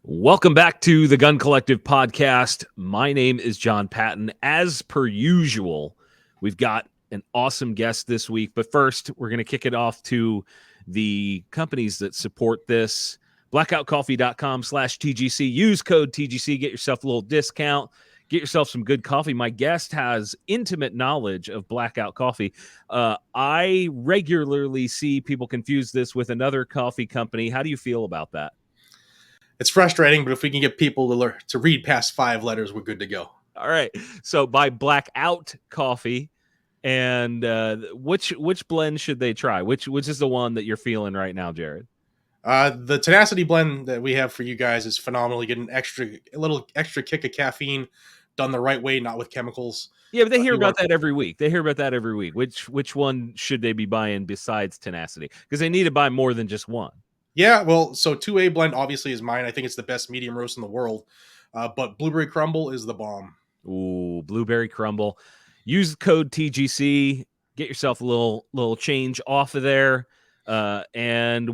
Welcome back to the Gun Collective Podcast. My name is Jon Patton. As per usual, we've got an awesome guest this week. But first, we're going to kick it off to the companies that support this. Blackoutcoffee.com/TGC. Use code TGC. Get yourself a little discount. Get yourself some good coffee. My guest has intimate knowledge of Blackout Coffee. I regularly see people confuse this with another coffee company. How do you feel about that? It's frustrating, but if we can get people to learn to read past 5 letters, we're good to go. All right. So by Blackout Coffee, and which blend should they try? Which is the one that you're feeling right now, Jared? The Tenacity blend that we have for you guys is phenomenal. You get a little extra kick of caffeine done the right way, not with chemicals. Yeah, but they hear about that every week. Which one should they be buying besides Tenacity? Because they need to buy more than just one. Yeah, well, so 2A blend obviously is mine. I think it's the best medium roast in the world. But Blueberry Crumble is the bomb. Ooh, Blueberry Crumble. Use the code TGC. Get yourself a little change off of there. And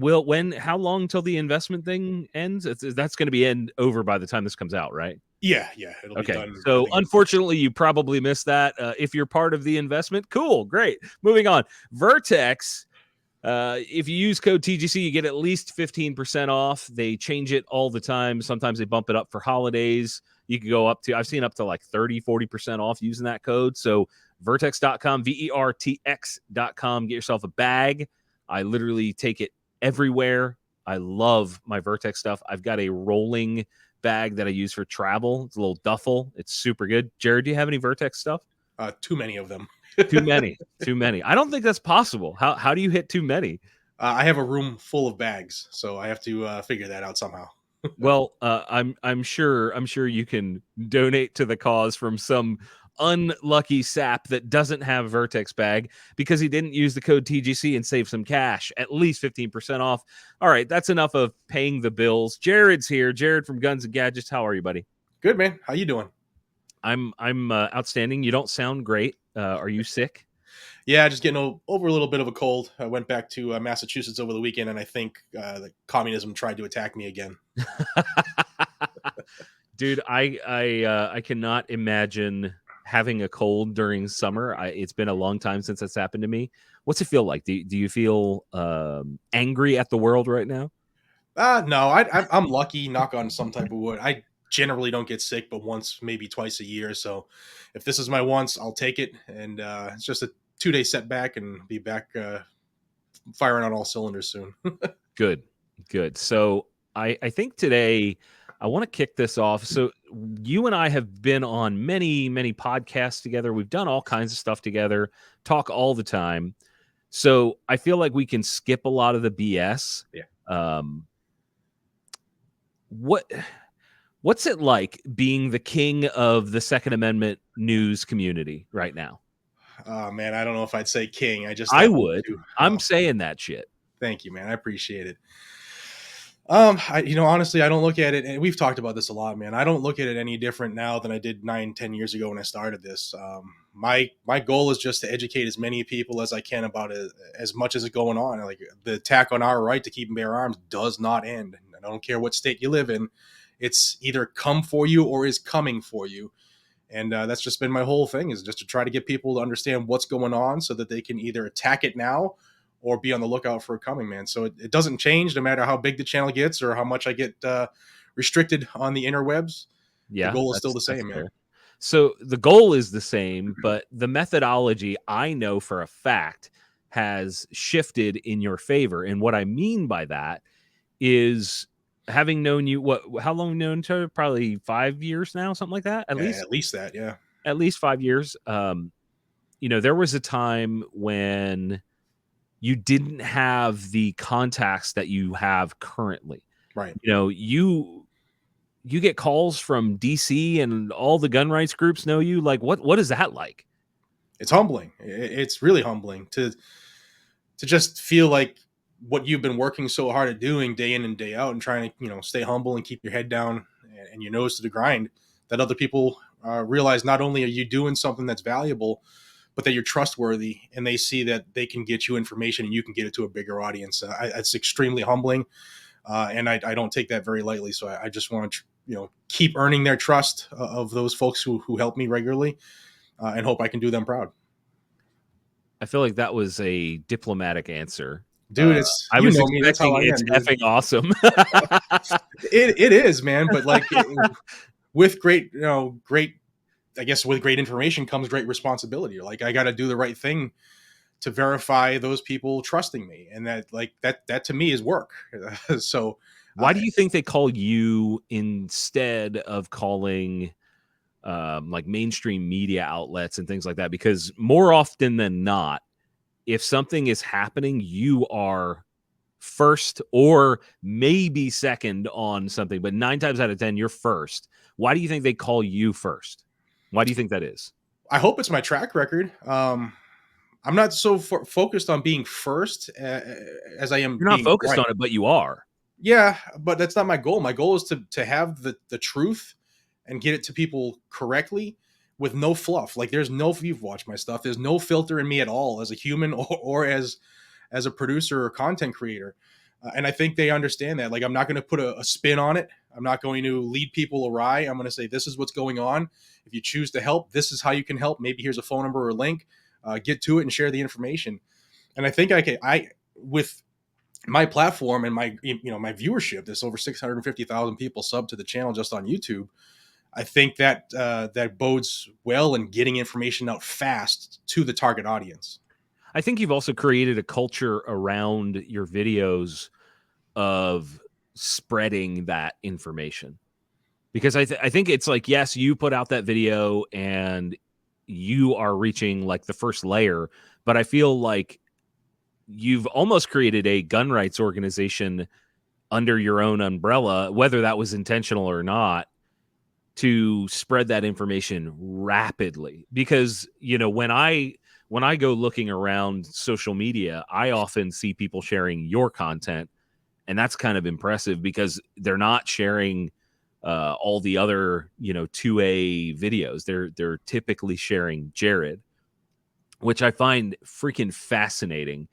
how long till the investment thing ends? That's going to be over by the time this comes out, right? Yeah, it'll be done. So unfortunately, you probably missed that. If you're part of the investment, cool, great. Moving on. Vertex. If you use code TGC, you get at least 15% off. They change it all the time. Sometimes they bump it up for holidays. You can go I've seen up to like 30-40% off using that code. So vertex.com, vertx.com. Get yourself a bag. I literally take it everywhere. I love my Vertex stuff. I've got a rolling bag that I use for travel. It's a little duffel. It's super good. Jared, do you have any Vertex stuff? Too many of them. Too many. I don't think that's possible. How do you hit too many? I have a room full of bags, so I have to figure that out somehow. Well, I'm sure you can donate to the cause from some unlucky sap that doesn't have a Vertex bag because he didn't use the code TGC and save some cash, at least 15% off. All right, that's enough of paying the bills. Jared's here. Jared from Guns and Gadgets. How are you, buddy? Good, man. How you doing? I'm outstanding. You don't sound great. Are you sick? Yeah, just getting over a little bit of a cold. I went back to Massachusetts over the weekend, and I think the communism tried to attack me again. Dude, I cannot imagine having a cold during summer. It's been a long time since that's happened to me. What's it feel like? Do you feel angry at the world right now? No, I'm lucky. Knock on some type of wood. I generally don't get sick, but once, maybe twice a year. So if this is my once, I'll take it. And it's just a 2-day setback, and be back firing on all cylinders soon. Good. So I think today I want to kick this off. So you and I have been on many, many podcasts together. We've done all kinds of stuff together, talk all the time. So I feel like we can skip a lot of the BS. Yeah. What's it like being the king of the Second Amendment news community right now? Oh, man, I don't know if I'd say king. I would. I'm saying that shit. Thank you, man. I appreciate it. Honestly, I don't look at it, and we've talked about this a lot, man. I don't look at it any different now than I did 9-10 years ago when I started this. My goal is just to educate as many people as I can about it, as much as is going on. Like, the attack on our right to keep and bear arms does not end. I don't care what state you live in. It's either come for you or is coming for you. And that's just been my whole thing, is just to try to get people to understand what's going on so that they can either attack it now or be on the lookout for it coming, man. So it doesn't change no matter how big the channel gets or how much I get restricted on the interwebs. Yeah, the goal is still the same, man. So the goal is the same, but the methodology, I know for a fact, has shifted in your favor. And what I mean by that is, having known you, how long known each other? Probably 5 years now, something like that. At least that, yeah. At least 5 years. There was a time when you didn't have the contacts that you have currently. Right. You get calls from DC and all the gun rights groups know you. Like, what is that like? It's humbling. It's really humbling to just feel like what you've been working so hard at doing day in and day out, and trying to, stay humble and keep your head down and your nose to the grind, that other people realize not only are you doing something that's valuable, but that you're trustworthy, and they see that they can get you information and you can get it to a bigger audience. It's extremely humbling. And I don't take that very lightly. So I just want to, keep earning their trust of those folks who help me regularly, and hope I can do them proud. I feel like that was a diplomatic answer. Dude, it's, I was me, that's how expecting I it's am, dude. effing awesome. It is, man. But like with great, I guess with great information comes great responsibility. Like I got to do the right thing to verify those people trusting me. And that to me is work. So why do you think they call you instead of calling like mainstream media outlets and things like that? Because more often than not, if something is happening, you are first or maybe second on something, but 9 times out of 10, you're first. Why do you think they call you first? Why do you think that is? I hope it's my track record. I'm not so focused on being first as I am You're not being focused right. on it, but you are. Yeah, but that's not my goal. My goal is to have the truth and get it to people correctly with no fluff. Like you've watched my stuff. There's no filter in me at all as a human or as a producer or content creator. And I think they understand that. Like, I'm not going to put a spin on it. I'm not going to lead people awry. I'm going to say, this is what's going on. If you choose to help, this is how you can help. Maybe here's a phone number or a link. Get to it and share the information. And I think with my platform and my viewership, there's over 650,000 people sub to the channel just on YouTube. I think that that bodes well in getting information out fast to the target audience. I think you've also created a culture around your videos of spreading that information, because I think it's like, yes, you put out that video and you are reaching like the first layer, but I feel like you've almost created a gun rights organization under your own umbrella, whether that was intentional or not, to spread that information rapidly. Because, when I go looking around social media, I often see people sharing your content, and that's kind of impressive because they're not sharing all the other 2A videos. They're typically sharing Jared, which I find freaking fascinating.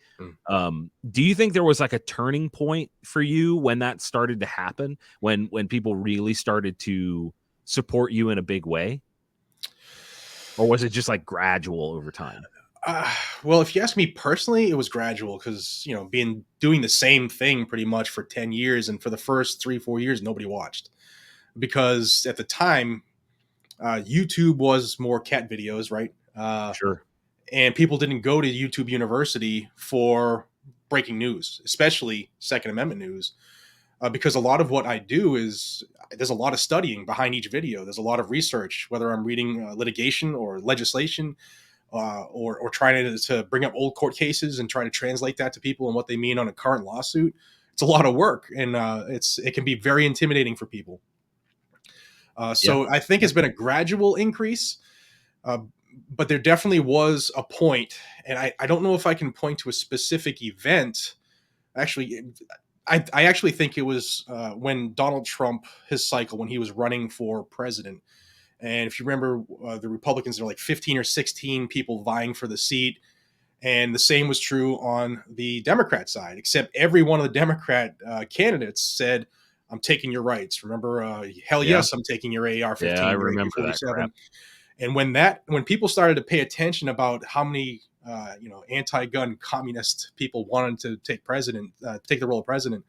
Do you think there was like a turning point for you when that started to happen, when people really started to support you in a big way? Or was it just like gradual over time? Well, if you ask me personally, it was gradual because, doing the same thing pretty much for 10 years. And for the first 3-4 years, nobody watched, because at the time, YouTube was more cat videos, right? Sure. And people didn't go to YouTube University for breaking news, especially Second Amendment news. Because a lot of what I do is there's a lot of studying behind each video. There's a lot of research, whether I'm reading litigation or legislation, or trying to bring up old court cases and try to translate that to people and what they mean on a current lawsuit. It's a lot of work, and it can be very intimidating for people. So I think it's been a gradual increase, but there definitely was a point, and I don't know if I can point to a specific event. Actually, I actually think it was when Donald Trump, his cycle, when he was running for president. And if you remember, the Republicans, there were like 15 or 16 people vying for the seat. And the same was true on the Democrat side, except every one of the Democrat candidates said, I'm taking your rights. Remember, hell yes, I'm taking your AR-15, Yeah, I your remember that AK-47. crap. And when people started to pay attention about how many anti-gun communist people wanted to take the role of president,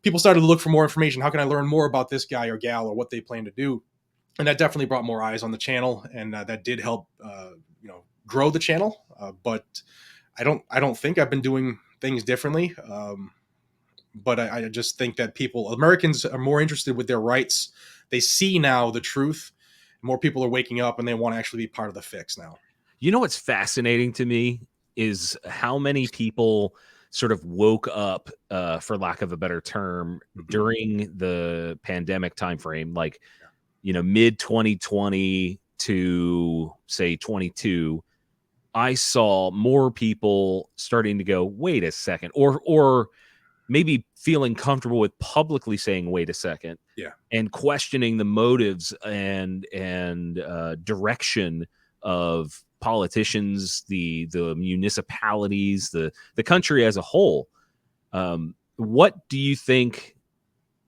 people started to look for more information. How can I learn more about this guy or gal or what they plan to do? And that definitely brought more eyes on the channel, and that did help grow the channel. But I don't think I've been doing things differently. But I just think that Americans are more interested with their rights. They see now the truth. More people are waking up, and they want to actually be part of the fix now. You know what's fascinating to me is how many people sort of woke up, for lack of a better term, during the pandemic timeframe, like mid 2020 to say 22. I saw more people starting to go, wait a second, or maybe feeling comfortable with publicly saying, wait a second, and questioning the motives and direction of politicians, the municipalities, the country as a whole. what do you think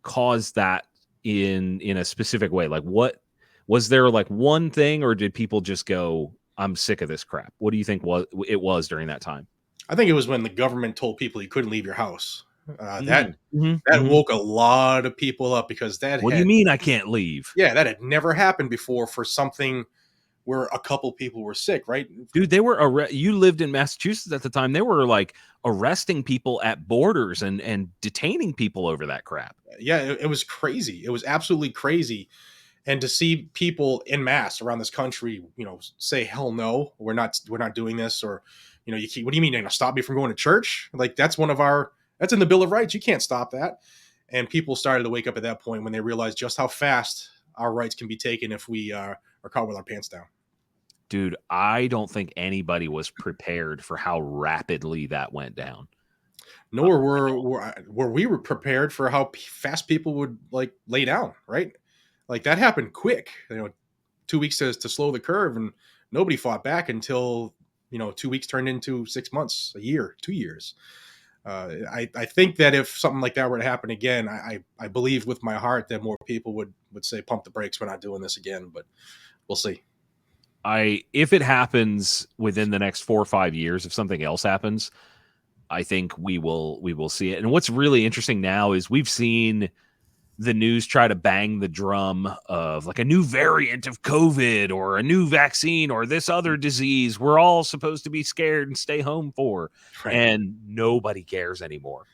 caused that in a specific way? Like, what was there like one thing, or did people just go, I'm sick of this crap? What do you think it was during that time? I think it was when the government told people you couldn't leave your house. That Mm-hmm. woke a lot of people up, because What do you mean I can't leave? that had never happened before for something where a couple people were sick, right? Dude, they were you lived in Massachusetts at the time. They were like arresting people at borders and detaining people over that crap. Yeah, it was crazy. It was absolutely crazy. And to see people in mass around this country, say, hell no, we're not doing this. Or, what do you mean you're going to stop me from going to church? Like, that's that's in the Bill of Rights. You can't stop that. And people started to wake up at that point when they realized just how fast our rights can be taken if we are caught with our pants down. Dude, I don't think anybody was prepared for how rapidly that went down. Nor were we prepared for how fast people would like lay down, right? Like, that happened quick. 2 weeks to slow the curve, and nobody fought back until 2 weeks turned into 6 months, a year, 2 years. I think that if something like that were to happen again, I believe with my heart that more people would say, pump the brakes, we're not doing this again. But we'll see. If it happens within the next 4 or 5 years, if something else happens, I think we will see it. And what's really interesting now is we've seen the news try to bang the drum of like a new variant of COVID or a new vaccine or this other disease we're all supposed to be scared and stay home for. Right. And nobody cares anymore.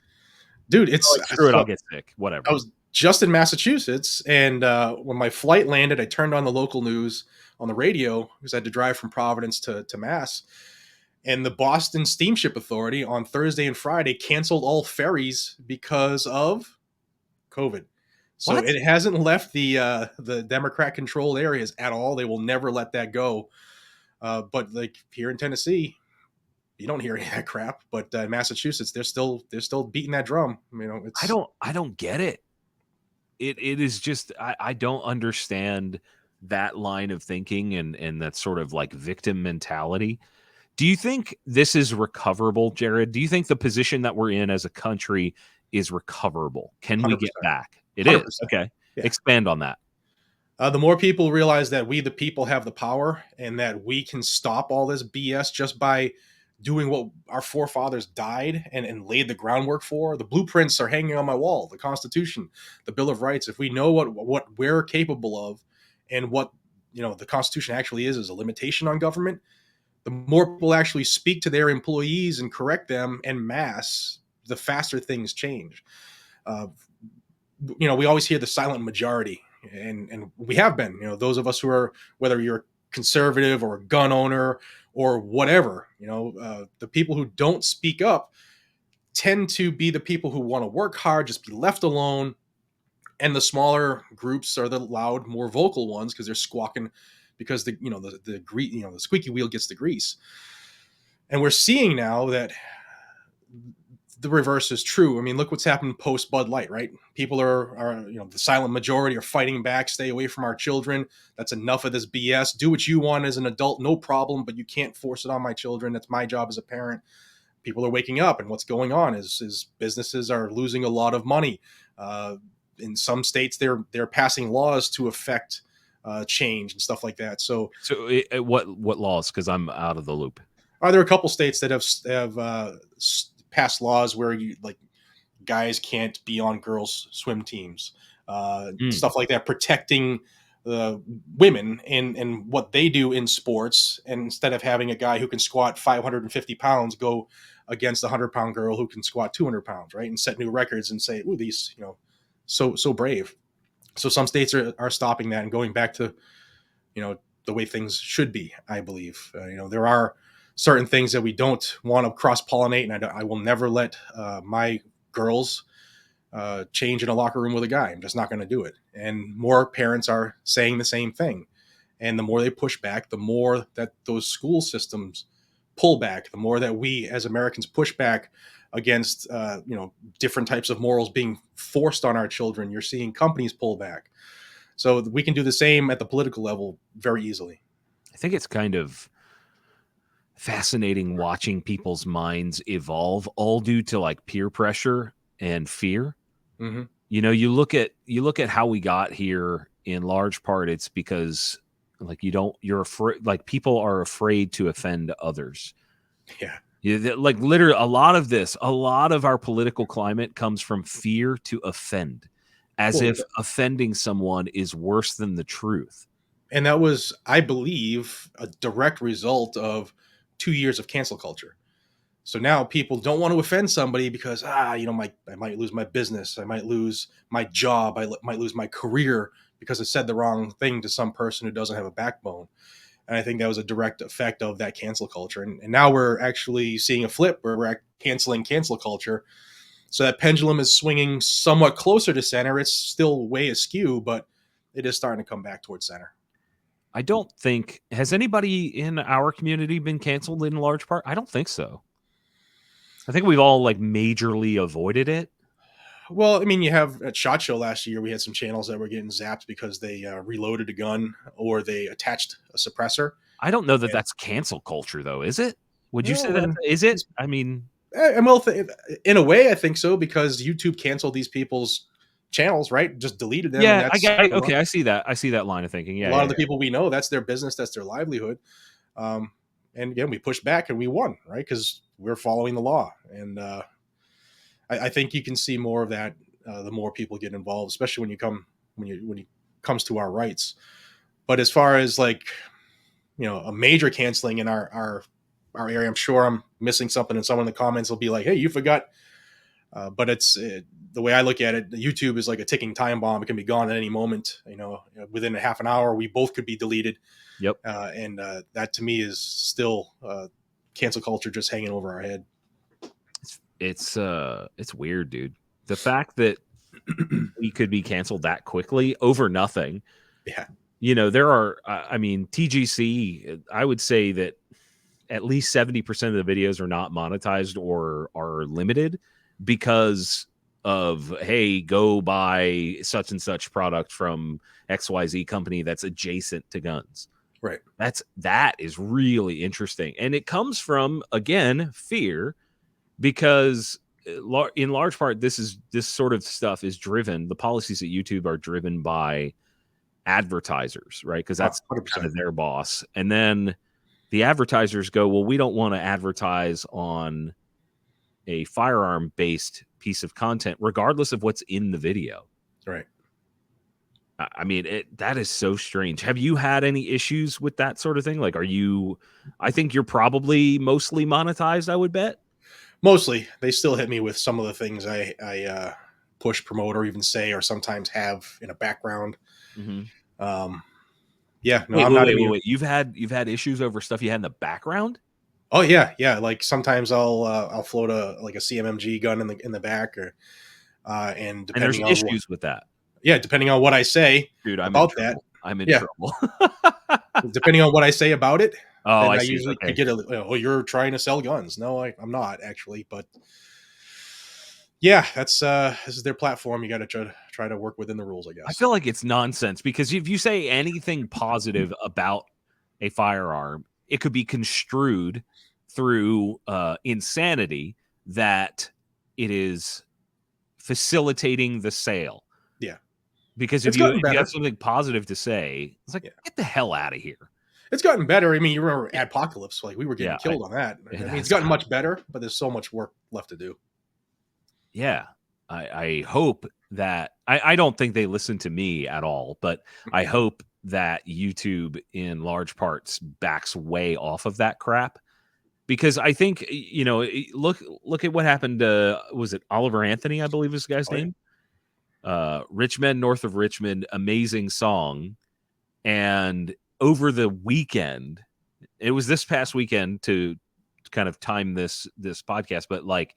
Dude, it's screw it, I'll get sick. Whatever. I was just in Massachusetts, and when my flight landed, I turned on the local news on the radio because I had to drive from Providence to Mass. And the Boston Steamship Authority on Thursday and Friday canceled all ferries because of COVID. So what? It hasn't left the Democrat-controlled areas at all. They will never let that go. But like here in Tennessee, you don't hear any of that crap. But Massachusetts, they're still beating that drum. I don't get it. It is just I don't understand that line of thinking and that sort of like victim mentality. Do you think this is recoverable, Jared? Do you think the position that we're in as a country is recoverable? Can 100%. We get back? It 100%. Is. Okay. Yeah. Expand on that. The more people realize that we, the people, have the power and that we can stop all this BS just by doing what our forefathers died and laid the groundwork for. The blueprints are hanging on my wall, the Constitution, the Bill of Rights. If we know what we're capable of and what the Constitution actually is a limitation on government, the more people actually speak to their employees and correct them en masse, the faster things change. We always hear the silent majority, and we have been. Those of us who are, whether you're conservative or a gun owner or whatever, the people who don't speak up tend to be the people who want to work hard, just be left alone, and the smaller groups are the loud, more vocal ones because they're squawking. Because the squeaky wheel gets the grease, and we're seeing now that the reverse is true. I mean, look what's happened post Bud Light, right? People are the silent majority are fighting back. Stay away from our children. That's enough of this BS. Do what you want as an adult, no problem, but you can't force it on my children. That's my job as a parent. People are waking up, and what's going on is businesses are losing a lot of money. In some states, they're passing laws to affect change and stuff like that. So what laws? Because I'm out of the loop. Are there a couple states that have passed laws where guys can't be on girls' swim teams, stuff like that, protecting women and what they do in sports, and instead of having a guy who can squat 550 pounds go against a 100-pound girl who can squat 200 pounds, right, and set new records and say, "Ooh, these so brave." So some states are stopping that and going back to, the way things should be, I believe. There are certain things that we don't want to cross-pollinate, and I will never let my girls change in a locker room with a guy. I'm just not going to do it. And more parents are saying the same thing. And the more they push back, the more that those school systems pull back, the more that we as Americans push back against different types of morals being forced on our children. You're seeing companies pull back. So we can do the same at the political level very easily. I think it's kind of fascinating watching people's minds evolve, all due to like peer pressure. and fear. Mm-hmm. You look at how we got here. In large part, it's because like you're afraid, like people are afraid to offend others. Yeah. Like literally a lot of our political climate comes from fear to offend, as if offending someone is worse than the truth. And that was, I believe, a direct result of 2 years of cancel culture. So now people don't want to offend somebody because, I might lose my business. I might lose my job. I might lose my career because I said the wrong thing to some person who doesn't have a backbone. And I think that was a direct effect of that cancel culture. And now we're actually seeing a flip where we're canceling cancel culture. So that pendulum is swinging somewhat closer to center. It's still way askew, but it is starting to come back towards center. I don't think, has anybody in our community been canceled in large part? I don't think so. I think we've all like majorly avoided it. Well, I mean, you have at SHOT Show last year, we had some channels that were getting zapped because they reloaded a gun or they attached a suppressor. I don't know that that's cancel culture, though, is it? Would you say that? Is it? I mean, in a way, I think so, because YouTube canceled these people's channels, right? Just deleted them. Yeah, And okay, I see that. I see that line of thinking. Yeah, a lot of the people we know, that's their business, that's their livelihood. And again, we pushed back and we won, right? Because we're following the law. And I think you can see more of that the more people get involved, especially when it comes to our rights. But as far as like, a major canceling in our area, I'm sure I'm missing something, and someone in the comments will be like, "Hey, you forgot." But it's the way I look at it. YouTube is like a ticking time bomb. It can be gone at any moment. Within a half an hour, we both could be deleted. Yep. And that to me is still cancel culture just hanging over our head. It's weird, dude. The fact that we could be canceled that quickly over nothing. Yeah. There are, TGC, I would say that at least 70% of the videos are not monetized or are limited because of, hey, go buy such and such product from XYZ company that's adjacent to guns. Right. That is really interesting. And it comes from, again, fear, because in large part, this sort of stuff is driven, the policies at YouTube are driven by advertisers, right? Because that's 100%. kind of their boss. And then the advertisers go, well, we don't want to advertise on a firearm based piece of content, regardless of what's in the video. Right. I mean, that is so strange. Have you had any issues with that sort of thing? Like, I think you're probably mostly monetized, I would bet. Mostly. They still hit me with some of the things I push, promote, or even say, or sometimes have in a background. Mm-hmm. Yeah, no, I'm not. Wait. You've had issues over stuff you had in the background? Oh yeah. Like sometimes I'll float a CMMG gun in the back, or and there's issues with that. Yeah, depending on what I say, dude, about that, I'm in trouble. Depending on what I say about it, I usually could get you're trying to sell guns. No, I'm not actually, but yeah, that's this is their platform. You got to try to work within the rules, I guess. I feel like it's nonsense, because if you say anything positive about a firearm, it could be construed through insanity that it is facilitating the sale. Yeah. Because if you have something positive to say, it's like, get the hell out of here. It's gotten better. I mean, you remember Adpocalypse, like we were getting killed on that. I mean, it's gotten much better, but there's so much work left to do. Yeah. I hope that I don't think they listen to me at all, but I hope that YouTube in large parts backs way off of that crap, because I think, look at what happened to, was it Oliver Anthony, I believe is the guy's name? Rich Men North of Richmond, amazing song. And over the weekend, it was this past weekend to kind of time this podcast, but like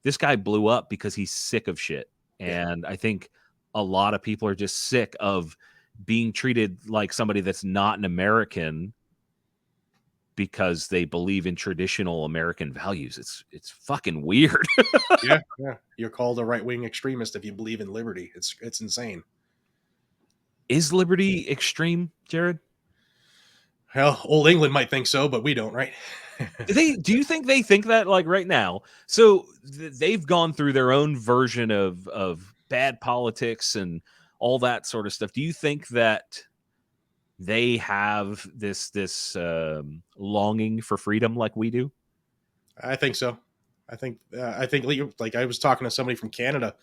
this guy blew up because he's sick of shit. And I think a lot of people are just sick of being treated like somebody that's not an American because they believe in traditional American values. It's fucking weird. Yeah. You're called a right-wing extremist if you believe in liberty. It's insane. Is liberty extreme, Jared? Well, old England might think so, but we don't, right? Do you think they think that, like, right now? So they've gone through their own version of bad politics and all that sort of stuff. Do you think that they have this longing for freedom like we do? I think so. I think like I was talking to somebody from Canada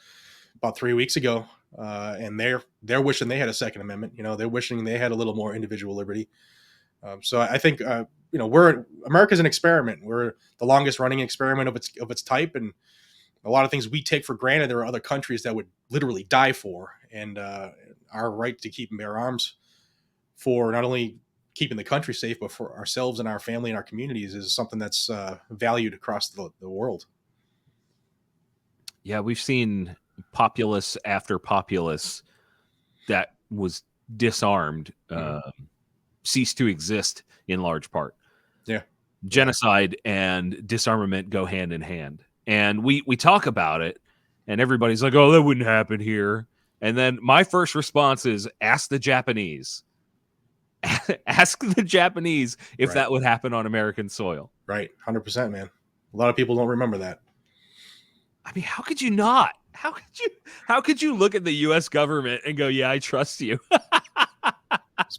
about 3 weeks ago, and they're wishing they had a Second Amendment. You know, they're wishing they had a little more individual liberty. So I think America's an experiment. We're the longest running experiment of its type, and a lot of things we take for granted. There are other countries that would literally die for, and our right to keep and bear arms for not only keeping the country safe, but for ourselves and our family and our communities is something that's valued across the world. Yeah, we've seen populace after populace that was disarmed cease to exist in large part. Yeah. Genocide and disarmament go hand in hand. And we talk about it, and everybody's like, oh, that wouldn't happen here. And then my first response is, ask the Japanese. Ask the Japanese if that would happen on American soil. Right. 100%, man. A lot of people don't remember that. I mean, how could you not? How could you look at the U.S. government and go, yeah, I trust you?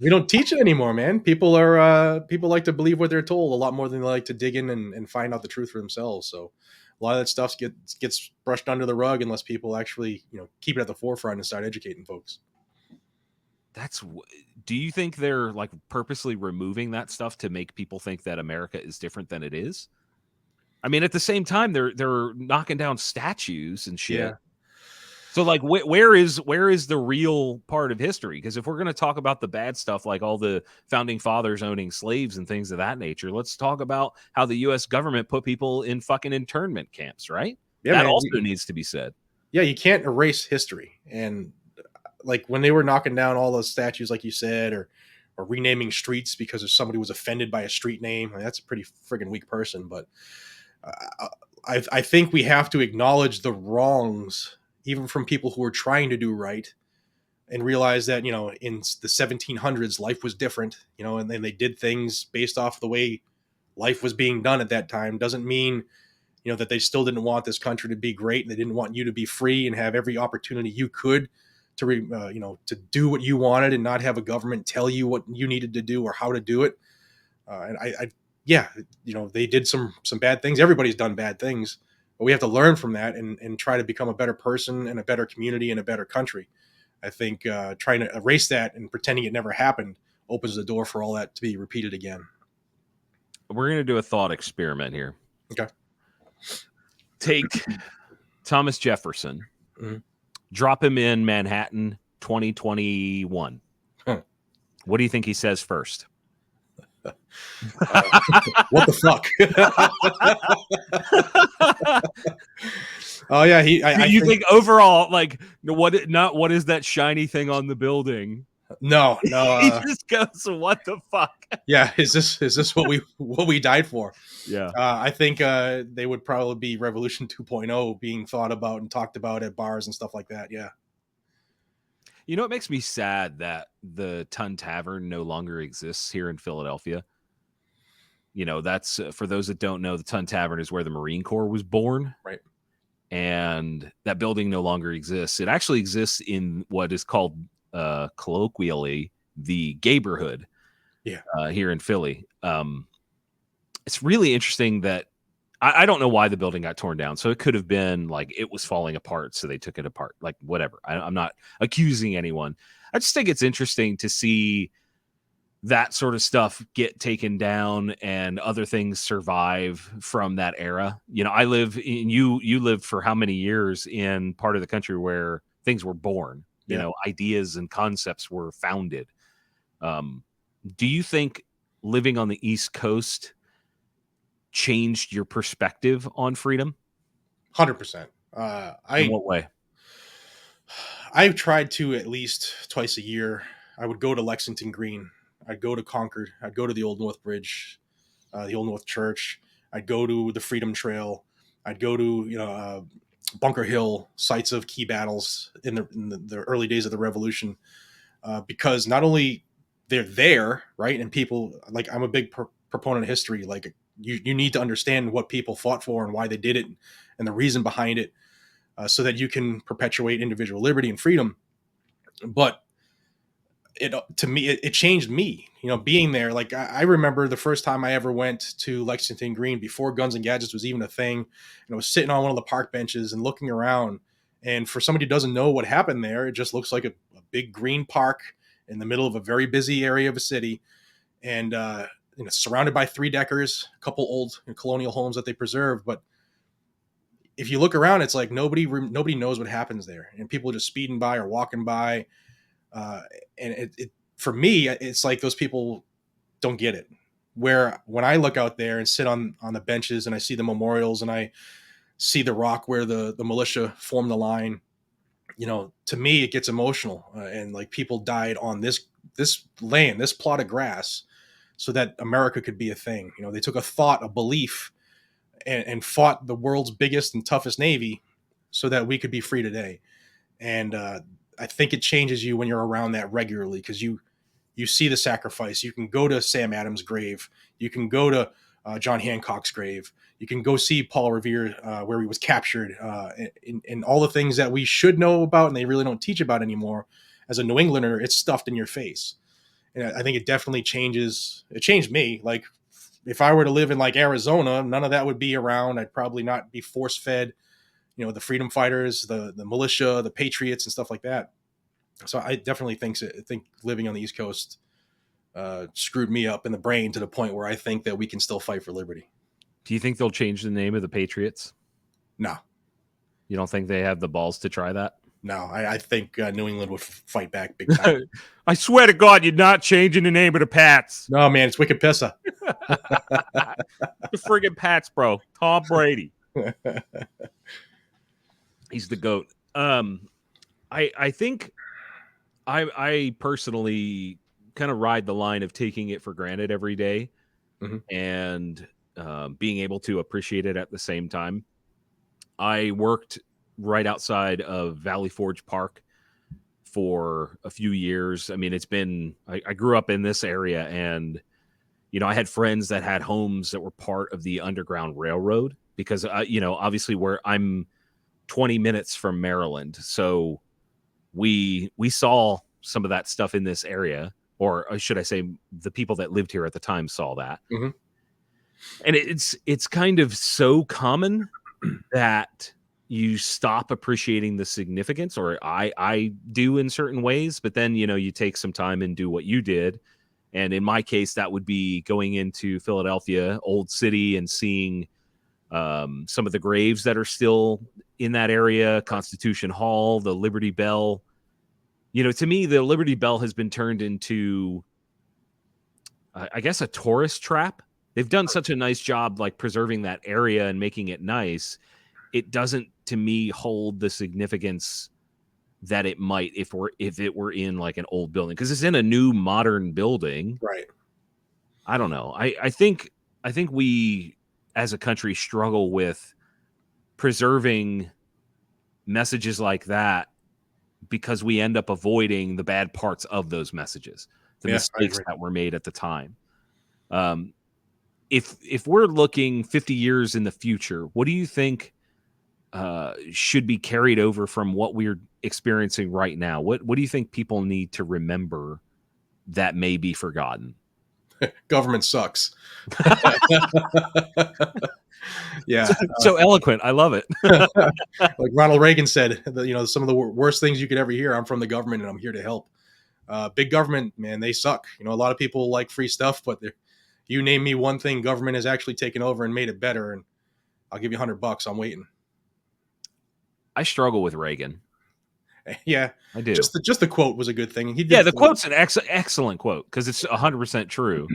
We don't teach it anymore, man. People like to believe what they're told a lot more than they like to dig in and find out the truth for themselves. So a lot of that stuff gets brushed under the rug unless people actually, keep it at the forefront and start educating folks. Do you think they're like purposely removing that stuff to make people think that America is different than it is? I mean, at the same time, they're knocking down statues and shit. Yeah. So, like, where is the real part of history? Because if we're going to talk about the bad stuff, like all the founding fathers owning slaves and things of that nature, let's talk about how the U.S. government put people in fucking internment camps, right? Yeah, that also needs to be said. Yeah, you can't erase history. And like when they were knocking down all those statues, like you said, or renaming streets because if somebody was offended by a street name, that's a pretty friggin' weak person. But I think we have to acknowledge the wrongs, even from people who are trying to do right, and realize that, in the 1700s, life was different, and then they did things based off the way life was being done at that time. Doesn't mean, that they still didn't want this country to be great, and they didn't want you to be free and have every opportunity you could to, to do what you wanted and not have a government tell you what you needed to do or how to do it. They did some bad things. Everybody's done bad things, but we have to learn from that and try to become a better person and a better community and a better country. I think trying to erase that and pretending it never happened opens the door for all that to be repeated again. We're going to do a thought experiment here. Okay. Take Thomas Jefferson, drop him in Manhattan 2021. What do you think he says first? What the fuck? Oh yeah, you think overall, like, what is that shiny thing on the building? No. He just goes, "What the fuck?" Yeah, is this what we died for? Yeah, I think they would probably be Revolution 2.0 being thought about and talked about at bars and stuff like that. Yeah. It makes me sad that the Tun Tavern no longer exists here in Philadelphia. That's for those that don't know, the Tun Tavern is where the Marine Corps was born. Right. And that building no longer exists. It actually exists in what is called colloquially the Gayborhood. Yeah. Here in Philly. It's really interesting that I don't know why the building got torn down. So it could have been like it was falling apart, so they took it apart. Like whatever. I'm not accusing anyone. I just think it's interesting to see that sort of stuff get taken down and other things survive from that era. I live in you lived for how many years in part of the country where things were born, ideas and concepts were founded. Do you think living on the East Coast changed your perspective on freedom? 100%. In what way? I've tried to at least twice a year. I would go to Lexington Green. I'd go to Concord. I'd go to the Old North Bridge, the Old North Church. I'd go to the Freedom Trail. I'd go to Bunker Hill, sites of key battles in the early days of the Revolution, because not only they're there, right? And people, like, I'm a big proponent of history. Like, you need to understand what people fought for and why they did it and the reason behind it, so that you can perpetuate individual liberty and freedom. But to me, it changed me, being there. Like, I remember the first time I ever went to Lexington Green before Guns and Gadgets was even a thing. And I was sitting on one of the park benches and looking around. And for somebody who doesn't know what happened there, it just looks like a big green park in the middle of a very busy area of a city. And, surrounded by 3-deckers, a couple old colonial homes that they preserved. But if you look around, it's like nobody knows what happens there. And people are just speeding by or walking by. And it for me, it's like those people don't get it. Where when I look out there and sit on the benches and I see the memorials and I see the rock where the militia formed the line, to me it gets emotional. And like, people died on this land, this plot of grass, so that America could be a thing. They took a thought, a belief, and fought the world's biggest and toughest navy so that we could be free today. And I think it changes you when you're around that regularly, because you see the sacrifice. You can go to Sam Adams' grave. You can go to John Hancock's grave. You can go see Paul Revere, where he was captured, and all the things that we should know about and they really don't teach about anymore. As a New Englander, it's stuffed in your face. And I think it definitely changes. It changed me. Like, if I were to live in like Arizona, none of that would be around. I'd probably not be force fed, the freedom fighters, the militia, the patriots, and stuff like that. So I definitely think living on the East Coast screwed me up in the brain to the point where I think that we can still fight for liberty. Do you think they'll change the name of the Patriots? No. You don't think they have the balls to try that? No, I think New England would fight back big time. I swear to God, you're not changing the name of the Pats. No, man, it's Wicked Pissa. The friggin' Pats, bro. Tom Brady. He's the GOAT. I think I personally kind of ride the line of taking it for granted every day, and being able to appreciate it at the same time. I worked right outside of Valley Forge Park for a few years. I mean, I grew up in this area, and, I had friends that had homes that were part of the Underground Railroad, because, obviously where I'm 20 minutes from Maryland. So we saw some of that stuff in this area, or should I say the people that lived here at the time saw that. And it's kind of so common that you stop appreciating the significance, or I do in certain ways, but then, you take some time and do what you did. And in my case, that would be going into Philadelphia, Old City, and seeing some of the graves that are still in that area, Constitution Hall, the Liberty Bell. To me, the Liberty Bell has been turned into, I guess, a tourist trap. They've done such a nice job, like, preserving that area and making it nice. It doesn't, to me, hold the significance that it might if it were in like an old building, because it's in a new modern building. Right. I don't know. I think we as a country struggle with preserving messages like that, because we end up avoiding the bad parts of those messages, the mistakes that were made at the time. If we're looking 50 years in the future, what do you think should be carried over from what we're experiencing right now? What do you think people need to remember that may be forgotten? Government sucks. Yeah. So eloquent. I love it. Like Ronald Reagan said, some of the worst things you could ever hear, I'm from the government and I'm here to help. Big government, man, they suck. A lot of people like free stuff, but you name me one thing government has actually taken over and made it better, and I'll give you $100. I'm waiting. I struggle with Reagan. Yeah, I do. Just the quote was a good thing. The quote's an excellent quote, because it's 100% true.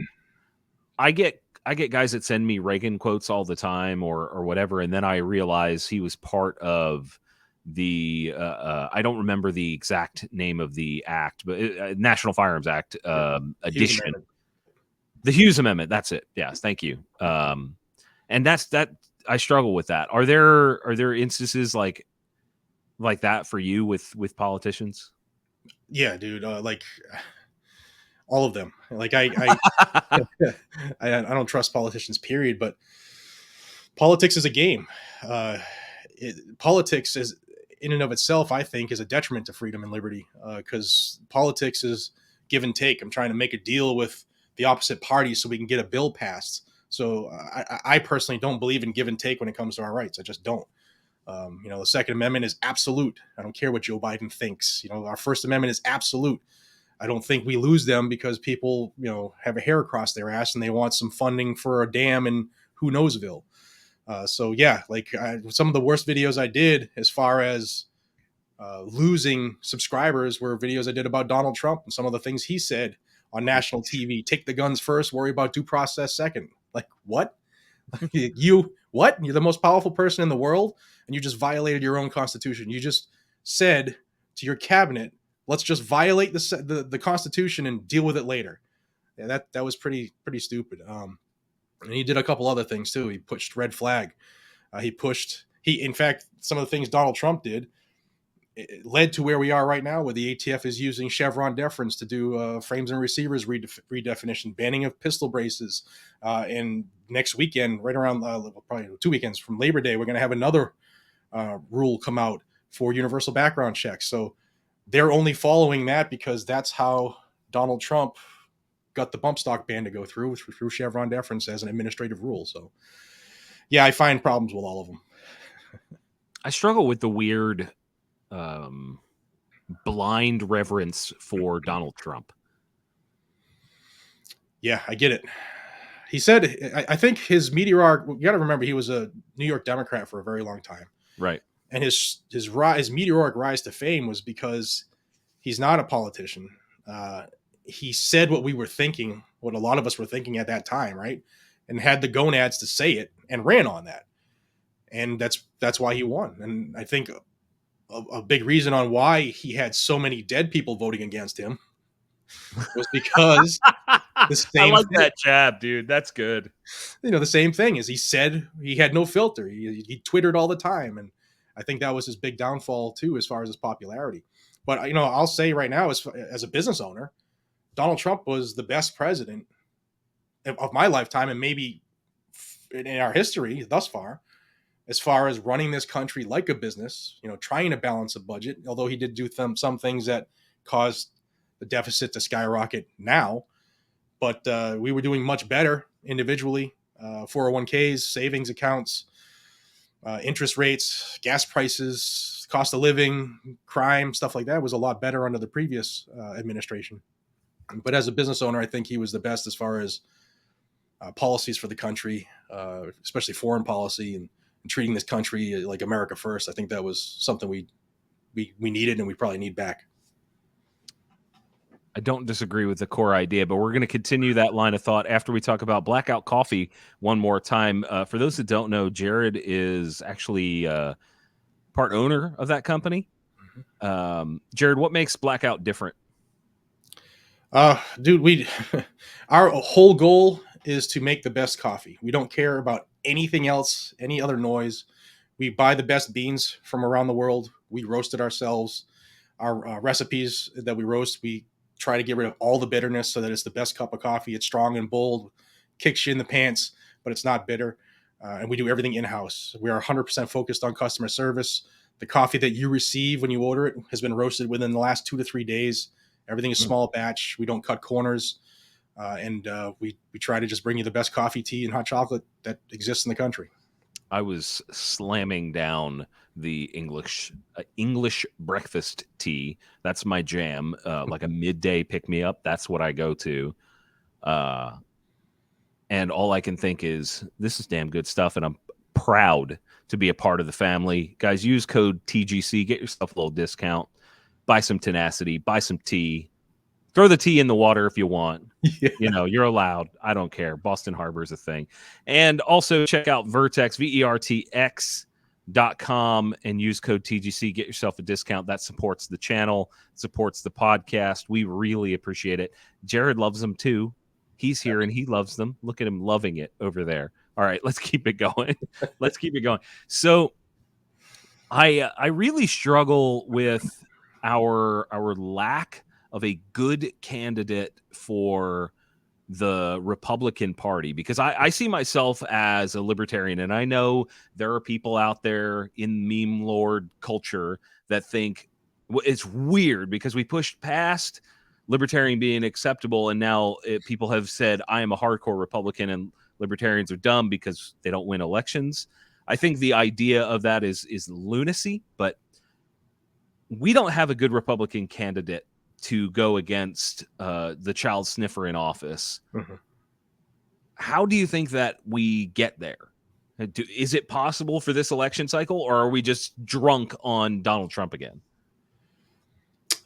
I get guys that send me Reagan quotes all the time or whatever, and then I realize he was part of the I don't remember the exact name of the act, but National Firearms Act edition, the Hughes Amendment. That's it. Yes, thank you. And that's that. I struggle with that. Are there instances like that for you with politicians? Yeah, dude. All of them. Like I don't trust politicians, period. But politics is a game. Politics is, in and of itself, I think, is a detriment to freedom and liberty, because politics is give and take. I'm trying to make a deal with the opposite party so we can get a bill passed. So I personally don't believe in give and take when it comes to our rights. I just don't. The Second Amendment is absolute. I don't care what Joe Biden thinks. Our First Amendment is absolute. I don't think we lose them because people, have a hair across their ass and they want some funding for a dam in who knowsville. So yeah, some of the worst videos I did as far as losing subscribers were videos I did about Donald Trump and some of the things he said on national TV. Take the guns first, worry about due process second. Like, what? What? You're the most powerful person in the world, and you just violated your own constitution. You just said to your cabinet, let's just violate the Constitution and deal with it later. Yeah, that was pretty stupid. And he did a couple other things too. He pushed red flag. In fact, some of the things Donald Trump did, it led to where we are right now, where the ATF is using Chevron deference to do frames and receivers redefinition, banning of pistol braces. And next weekend, right around probably 2 weekends from Labor Day, we're going to have another rule come out for universal background checks. So they're only following that because that's how Donald Trump got the bump stock ban to go through Chevron deference as an administrative rule. So yeah, I find problems with all of them. I struggle with the weird blind reverence for Donald Trump. Yeah, I get it. He said, I think his meteoric, you got to remember, he was a New York Democrat for a very long time. Right. And his meteoric rise to fame was because he's not a politician. He said what we were thinking, what a lot of us were thinking at that time, right? And had the gonads to say it and ran on that. And that's why he won. And I think a big reason on why he had so many dead people voting against him was because the same I like that jab, dude. That's good. The same thing is he said he had no filter. He twittered all the time. And I think that was his big downfall too, as far as his popularity. But, I'll say right now, as a business owner, Donald Trump was the best president of my lifetime and maybe in our history thus far, as far as running this country like a business, trying to balance a budget, although he did do some things that caused the deficit to skyrocket now. But we were doing much better individually. 401ks, savings accounts, interest rates, gas prices, cost of living, crime, stuff like that was a lot better under the previous administration. But as a business owner, I think he was the best as far as policies for the country, especially foreign policy and treating this country like America first. I think that was something we needed and we probably need back. I don't disagree with the core idea, but we're going to continue that line of thought after we talk about Blackout Coffee one more time. For those that don't know, Jared is actually part owner of that company. Mm-hmm. Jared, what makes Blackout different? Dude, our whole goal is to make the best coffee. We don't care about anything else, any other noise. We buy the best beans from around the world. We roast it ourselves. Our recipes that we roast, we try to get rid of all the bitterness so that it's the best cup of coffee. It's strong and bold, kicks you in the pants, but it's not bitter. And we do everything in-house. We are 100% focused on customer service. The coffee that you receive when you order it has been roasted within the last 2 to 3 days. Everything is small batch. We don't cut corners. And we try to just bring you the best coffee, tea, and hot chocolate that exists in the country. I was slamming down the English breakfast tea. That's my jam. Like a midday pick-me-up. That's what I go to. And all I can think is, this is damn good stuff, and I'm proud to be a part of the family. Guys, use code TGC. Get yourself a little discount. Buy some tenacity. Buy some tea. Throw the tea in the water if you want. Yeah. You're allowed. I don't care. Boston Harbor is a thing. And also check out Vertex, VERTX.com, and use code TGC. Get yourself a discount. That supports the channel, supports the podcast. We really appreciate it. Jared loves them too. He's here and he loves them. Look at him loving it over there. All right, let's keep it going. Let's keep it going. So I really struggle with our lack of a good candidate for the Republican Party? Because I see myself as a libertarian, and I know there are people out there in meme lord culture that think it's weird because we pushed past libertarian being acceptable, and now people have said I am a hardcore Republican and libertarians are dumb because they don't win elections. I think the idea of that is lunacy, but we don't have a good Republican candidate to go against the child sniffer in office. Mm-hmm. How do you think that we get there? Is it possible for this election cycle, or are we just drunk on Donald Trump again?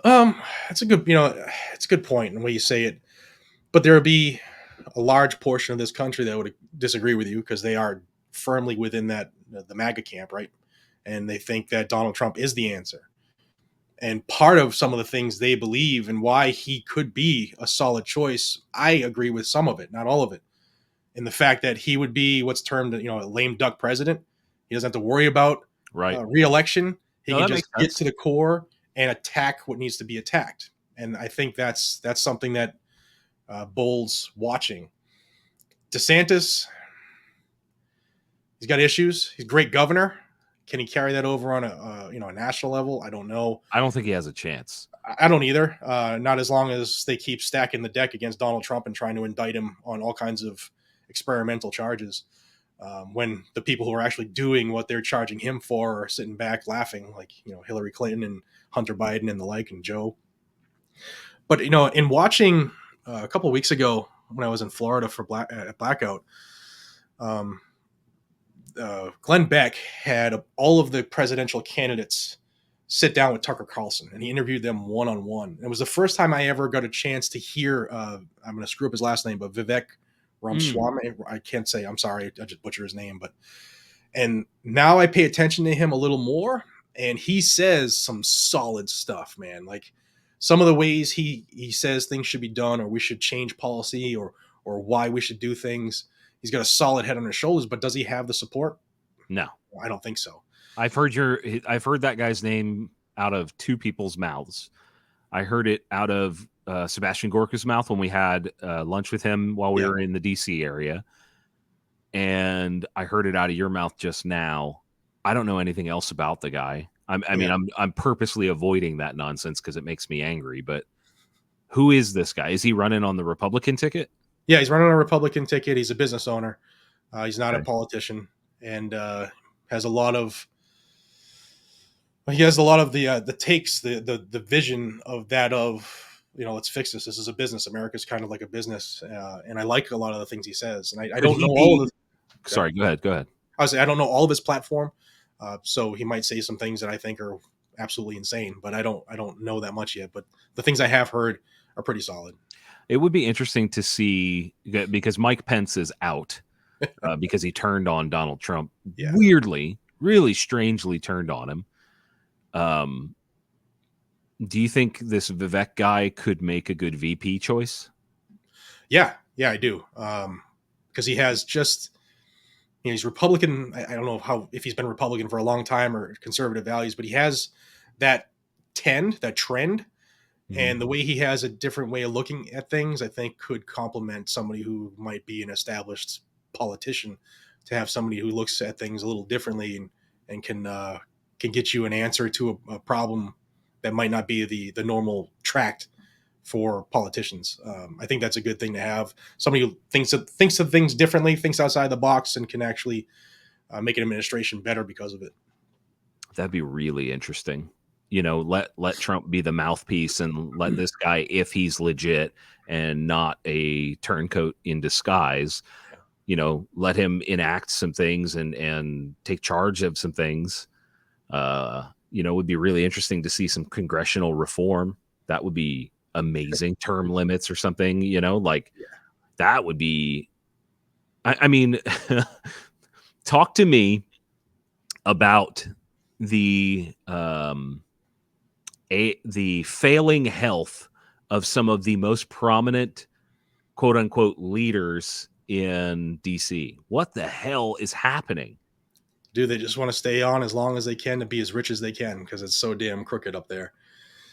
That's a good, it's a good point in the way you say it, but there would be a large portion of this country that would disagree with you because they are firmly within the MAGA camp, right? And they think that Donald Trump is the answer. And part of some of the things they believe and why he could be a solid choice, I agree with some of it, not all of it. In the fact that he would be what's termed, a lame duck president. He doesn't have to worry about re-election. He can just get to the core and attack what needs to be attacked. And I think that's something that Bowles watching. DeSantis, he's got issues. He's a great governor. Can he carry that over on a national level? I don't know. I don't think he has a chance. I don't either. Not as long as they keep stacking the deck against Donald Trump and trying to indict him on all kinds of experimental charges. When the people who are actually doing what they're charging him for are sitting back laughing, like Hillary Clinton and Hunter Biden and the like, and Joe. But in watching a couple of weeks ago when I was in Florida for Blackout, Glenn Beck had all of the presidential candidates sit down with Tucker Carlson, and he interviewed them one-on-one. It was the first time I ever got a chance to hear, I'm going to screw up his last name, but Vivek Ramaswamy. I can't say, I'm sorry, I just butchered his name, and now I pay attention to him a little more, and he says some solid stuff, man. Like some of the ways he says things should be done, or we should change policy, or why we should do things. He's got a solid head on his shoulders, but does he have the support? No, I don't think so. I've heard that guy's name out of two people's mouths. I heard it out of Sebastian Gorka's mouth when we had lunch with him while we were in the DC area. And I heard it out of your mouth just now. I don't know anything else about the guy. I'm purposely avoiding that nonsense because it makes me angry, but who is this guy? Is he running on the Republican ticket? Yeah, he's running on a Republican ticket. He's a business owner. He's not a politician, and has a lot of the takes, the vision of that of, let's fix this. This is a business. America's kind of like a business. And I like a lot of the things he says. And I don't know all of the... Sorry, go ahead. I was saying, I don't know all of his platform. So he might say some things that I think are absolutely insane, but I don't know that much yet. But the things I have heard are pretty solid. It would be interesting to see, because Mike Pence is out because he turned on Donald Trump. Yeah. Weirdly, really strangely turned on him. Do you think this Vivek guy could make a good VP choice? Yeah, I do. Because he has just, he's Republican. I don't know if he's been Republican for a long time or conservative values, but he has that trend. And the way he has a different way of looking at things, I think could complement somebody who might be an established politician, to have somebody who looks at things a little differently and can get you an answer to a problem that might not be the normal tract for politicians. I think that's a good thing to have. Somebody who thinks of things differently, thinks outside the box, and can actually make an administration better because of it. That'd be really interesting. Let Trump be the mouthpiece and let this guy, if he's legit and not a turncoat in disguise, let him enact some things and take charge of some things. It would be really interesting to see some congressional reform. That would be amazing. Term limits or something, that would be, I mean, talk to me about the failing health of some of the most prominent quote unquote leaders in DC. What the hell is happening? Dude, they just want to stay on as long as they can to be as rich as they can because it's so damn crooked up there.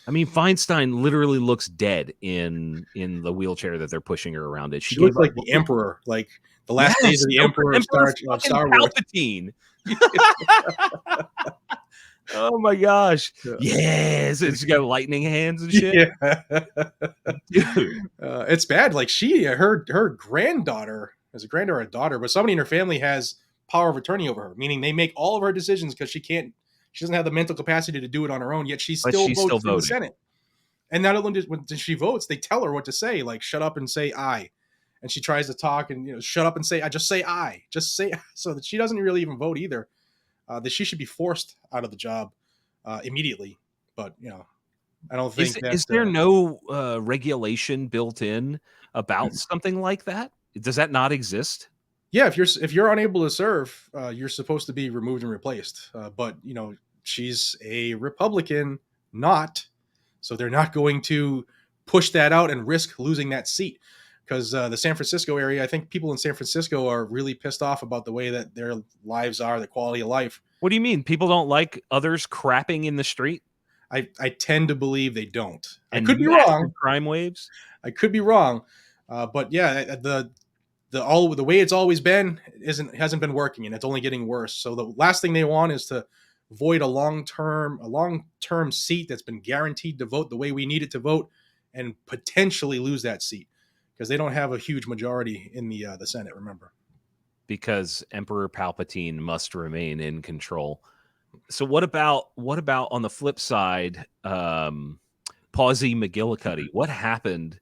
I mean, Feinstein literally looks dead in the wheelchair that they're pushing her around in. She gave looks like up. the Emperor, like the last days of the Emperor of Emperor fucking Star Wars. Palpatine. Oh my gosh! Yeah. Yes, it's got lightning hands and shit. Yeah. Dude. It's bad. Like her granddaughter is a granddaughter, or a daughter, but somebody in her family has power of attorney over her, meaning they make all of her decisions because she doesn't have the mental capacity to do it on her own. Yet she still votes in the Senate. And not only when she votes, they tell her what to say, like shut up and say I. And she tries to talk and shut up and say I. Just say I. Just say so that she doesn't really even vote either. That she should be forced out of the job immediately. But I don't think is there no regulation built in about something like that? Does that not exist? Yeah, if you're unable to serve, you're supposed to be removed and replaced. But she's a Republican, so they're not going to push that out and risk losing that seat. Because the San Francisco area, I think people in San Francisco are really pissed off about the way that their lives are, the quality of life. What do you mean? People don't like others crapping in the street? I tend to believe they don't. And I could be wrong. Crime waves? I could be wrong. But yeah, the way it's always been hasn't been working, and it's only getting worse. So the last thing they want is to void a long-term seat that's been guaranteed to vote the way we need it to vote, and potentially lose that seat because they don't have a huge majority in the Senate. Remember, because Emperor Palpatine must remain in control. So what about on the flip side, Pawsey McGillicuddy? What happened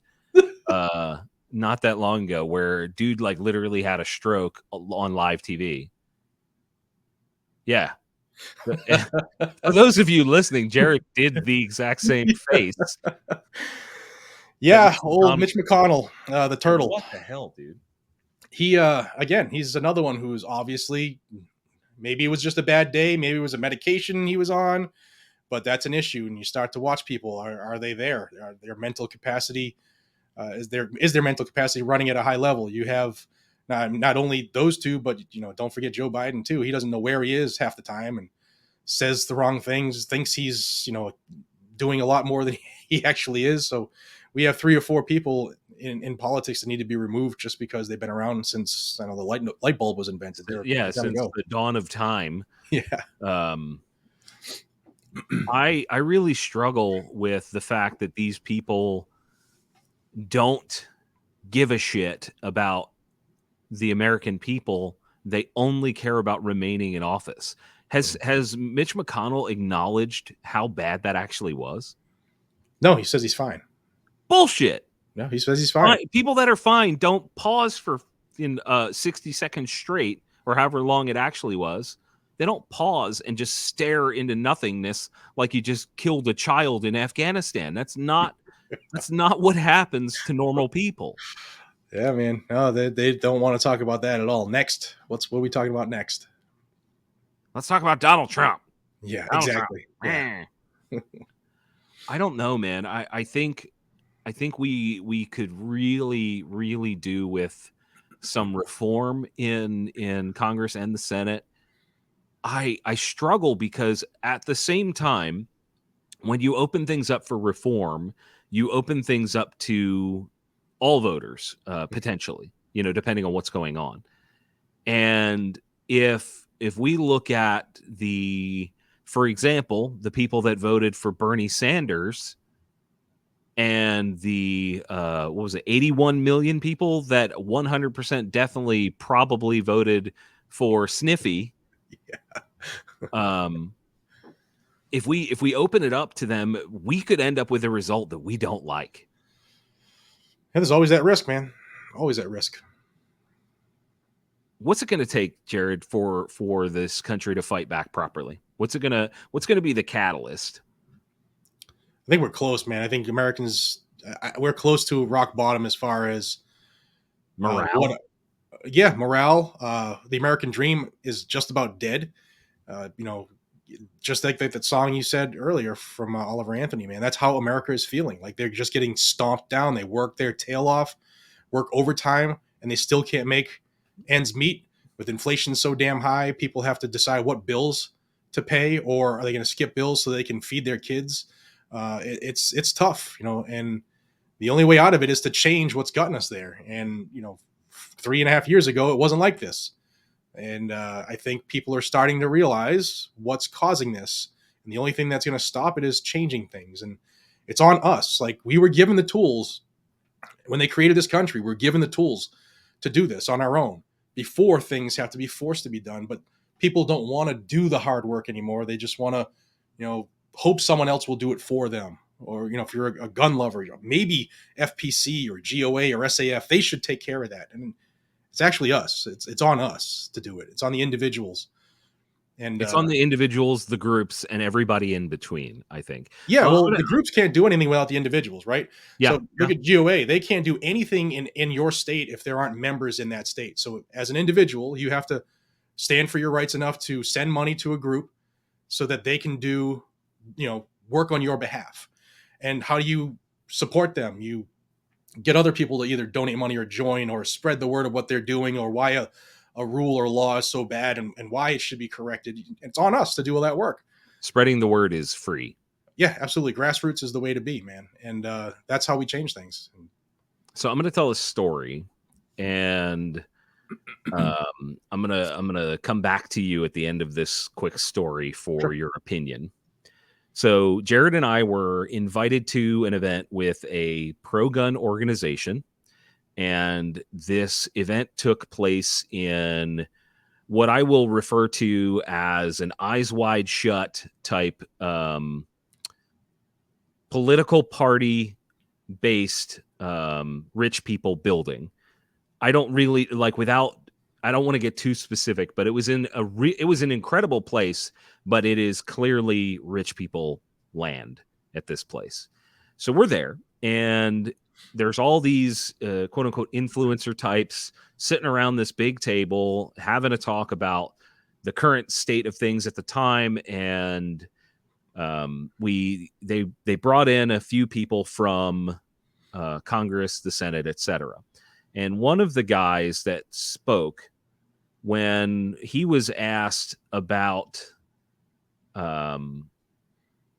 not that long ago where dude like literally had a stroke on live TV? Yeah. For those of you listening, Jared did the exact same face. Yeah, old Mitch McConnell, the turtle. What the hell, dude? He again, he's another one who's obviously, maybe it was just a bad day, maybe it was a medication he was on, but that's an issue. And you start to watch people. Are they there? Their mental capacity is their mental capacity running at a high level? You have not only those two, but don't forget Joe Biden too. He doesn't know where he is half the time and says the wrong things, thinks he's doing a lot more than he actually is. So we have 3 or 4 people in politics that need to be removed just because they've been around since the light bulb was invented. Since the dawn of time. Yeah. I really struggle with the fact that these people don't give a shit about the American people. They only care about remaining in office. Has Mitch McConnell acknowledged how bad that actually was? No, he says he's fine. Bullshit. No, he says he's fine. People that are fine don't pause for 60 seconds straight or however long it actually was. They don't pause and just stare into nothingness like you just killed a child in Afghanistan. That's not what happens to normal people. Yeah, man. No, they don't want to talk about that at all. Next, what are we talking about next? Let's talk about Donald Trump. Yeah, Donald exactly. Trump. Yeah. I don't know, man. I think we could really, really do with some reform in Congress and the Senate. I struggle because at the same time, when you open things up for reform, you open things up to all voters, potentially, depending on what's going on. And if we look at for example, the people that voted for Bernie Sanders and the 81 million people that 100% definitely probably voted for Sniffy. Yeah. If we open it up to them, we could end up with a result that we don't like. And there's always that risk, man. Always that risk. What's it going to take, Jared, for this country to fight back properly? What's going to be the catalyst? I think we're close, man. I think Americans, we're close to rock bottom as far as morale. Morale. The American dream is just about dead. Just like that song you said earlier from Oliver Anthony, man. That's how America is feeling. Like they're just getting stomped down. They work their tail off, work overtime, and they still can't make ends meet. With inflation so damn high, people have to decide what bills to pay, or are they going to skip bills so they can feed their kids? It's tough, and the only way out of it is to change what's gotten us there. And 3.5 years ago, it wasn't like this. And I think people are starting to realize what's causing this. And the only thing that's going to stop it is changing things. And it's on us. Like, we were given the tools when they created this country. We're given the tools to do this on our own before things have to be forced to be done. But people don't want to do the hard work anymore. They just want to, hope someone else will do it for them. Or, if you're a gun lover, maybe FPC or GOA or SAF, they should take care of that. And it's actually us. It's on us to do it. It's on the individuals. And it's on the individuals, the groups, and everybody in between, I think. Yeah, well, the groups can't do anything without the individuals, right? Yeah. So look at GOA. They can't do anything in your state if there aren't members in that state. So as an individual, you have to stand for your rights enough to send money to a group so that they can do, work on your behalf. And how do you support them? You get other people to either donate money or join or spread the word of what they're doing or why a rule or law is so bad and why it should be corrected. It's on us to do all that work. Spreading the word is free. Yeah, absolutely. Grassroots is the way to be, man. And that's how we change things. So I'm going to tell a story, and I'm gonna come back to you at the end of this quick story for your opinion. So Jared and I were invited to an event with a pro-gun organization, and this event took place in what I will refer to as an eyes wide shut type political party based rich people building. I don't really I don't want to get too specific, but it was in it was an incredible place, but it is clearly rich people land at this place. So we're there, and there's all these quote unquote influencer types sitting around this big table having a talk about the current state of things at the time. And they brought in a few people from Congress, the Senate, etc. And one of the guys that spoke, when he was asked about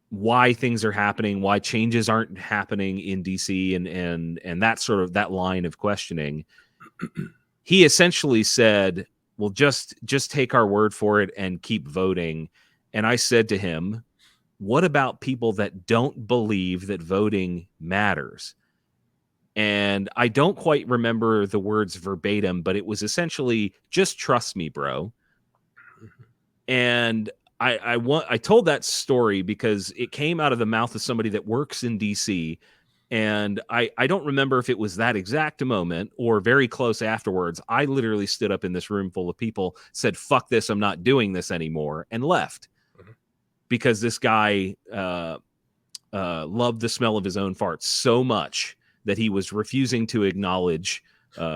why things are happening, why changes aren't happening in DC, and that sort of that line of questioning, he essentially said, well, just take our word for it and keep voting. And I said to him, what about people that don't believe that voting matters? And I don't quite remember the words verbatim, but it was essentially, just trust me, bro. And I told that story because it came out of the mouth of somebody that works in DC. And I don't remember if it was that exact moment or very close afterwards. I literally stood up in this room full of people, said, fuck this, I'm not doing this anymore, and left. Because this guy loved the smell of his own farts so much that he was refusing to acknowledge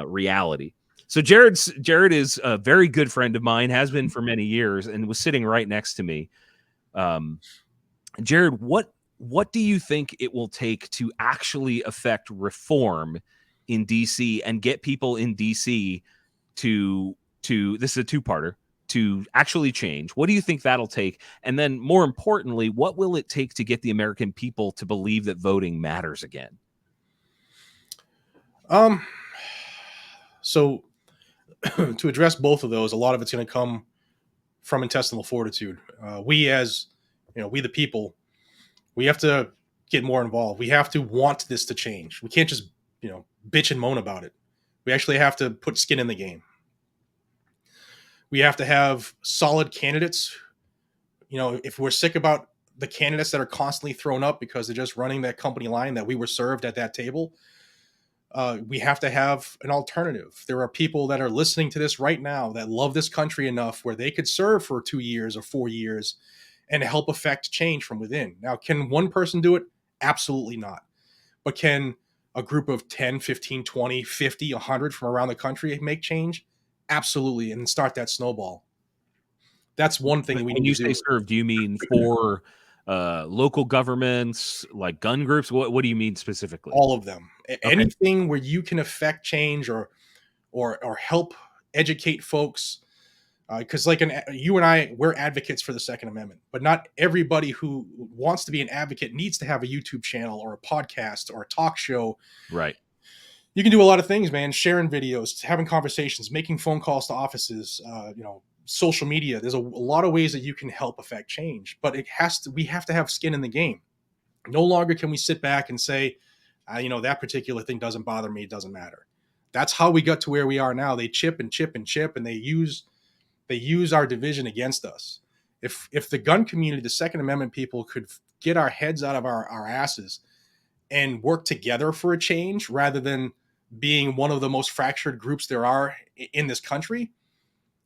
reality. So Jared is a very good friend of mine, has been for many years, and was sitting right next to me. Jared, what do you think it will take to actually affect reform in DC and get people in DC to this is a two-parter, to actually change? What do you think that'll take? And then more importantly, what will it take to get the American people to believe that voting matters again? So to address both of those, a lot of it's going to come from intestinal fortitude. We the people, we have to get more involved. We have to want this to change. We can't just, bitch and moan about it. We actually have to put skin in the game. We have to have solid candidates. If we're sick about the candidates that are constantly thrown up because they're just running that company line that we were served at that table, we have to have an alternative. There are people that are listening to this right now that love this country enough where they could serve for 2 years or 4 years and help affect change from within. Now, can one person do it? Absolutely not. But can a group of 10, 15, 20, 50, 100 from around the country make change? Absolutely. And start that snowball. That's one thing we need to do. When you say serve, do you mean for local governments, like gun groups? What do you mean specifically? All of them. Okay. Anything where you can affect change or help educate folks. Because you and I, we're advocates for the Second Amendment, but not everybody who wants to be an advocate needs to have a YouTube channel or a podcast or a talk show. Right. You can do a lot of things, man. Sharing videos, having conversations, making phone calls to offices, social media. There's a lot of ways that you can help affect change, but we have to have skin in the game. No longer can we sit back and say, that particular thing doesn't bother me. It doesn't matter. That's how we got to where we are now. They chip and chip and chip, and they use our division against us. If the gun community, the Second Amendment people, could get our heads out of our asses and work together for a change rather than being one of the most fractured groups there are in this country,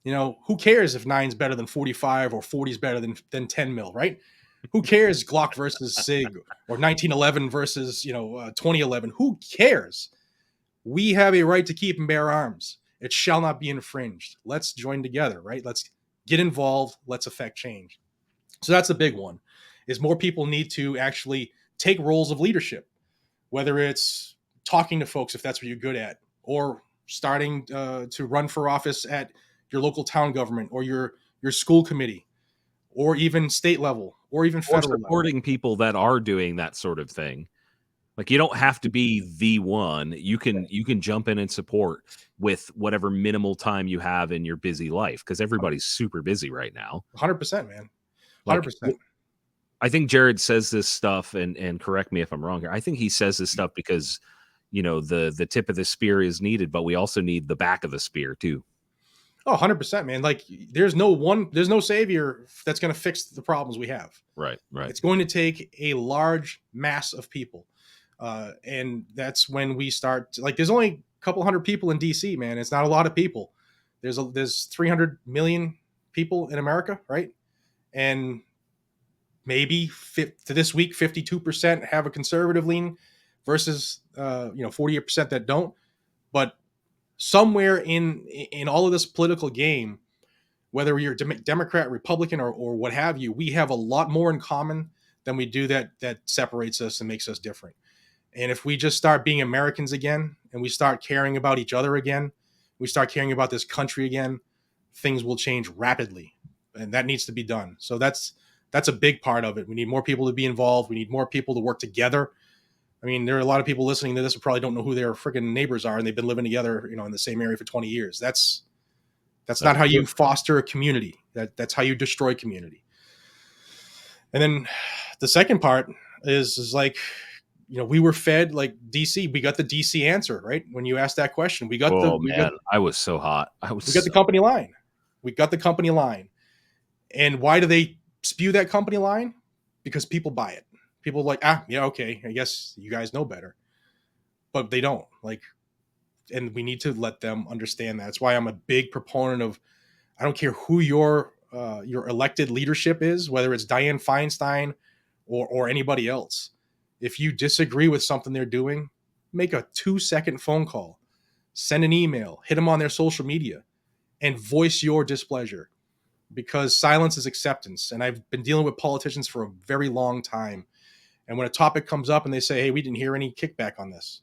who cares if 9's better than 45 or 40's better than 10 mil, right? Who cares Glock versus SIG or 1911 versus 2011? Who cares? We have a right to keep and bear arms. It shall not be infringed. Let's join together, right? Let's get involved. Let's affect change. So that's a big one, is more people need to actually take roles of leadership, whether it's talking to folks, if that's what you're good at, or starting to run for office at your local town government or your school committee, or even state level, or even federal supporting level. People that are doing that sort of thing. Like, you don't have to be the one. You can jump in and support with whatever minimal time you have in your busy life, because everybody's super busy right now. 100%, man. 100%. Like, I think Jared says this stuff, and correct me if I'm wrong here. I think he says this stuff because, the tip of the spear is needed, but we also need the back of the spear too. Oh, 100%, man. Like, there's no savior that's going to fix the problems we have. Right. It's going to take a large mass of people. And that's when we start, like, there's only a couple hundred people in DC, man. It's not a lot of people. There's 300 million people in America, right? And maybe to this week, 52% have a conservative lean versus 48% that don't. But somewhere in all of this political game, whether you're Democrat, Republican, or what have you, we have a lot more in common than we do that separates us and makes us different. And if we just start being Americans again, and we start caring about each other again, we start caring about this country again, things will change rapidly. And that needs to be done. So that's a big part of it. We need more people to be involved. We need more people to work together. I mean, there are a lot of people listening to this who probably don't know who their freaking neighbors are, and they've been living together, in the same area for 20 years. That's not how you foster a community. That's how you destroy community. And then the second part is like, we were fed, like, DC. We got the DC answer, right? When you asked that question, we got I was so hot. We got the company line. We got the company line. And why do they spew that company line? Because people buy it. People are like, okay, I guess you guys know better. But they don't. And we need to let them understand that. That's why I'm a big proponent of, I don't care who your elected leadership is, whether it's Dianne Feinstein or anybody else. If you disagree with something they're doing, make a 2-second phone call, send an email, hit them on their social media, and voice your displeasure, because silence is acceptance. And I've been dealing with politicians for a very long time. And when a topic comes up and they say, hey, we didn't hear any kickback on this,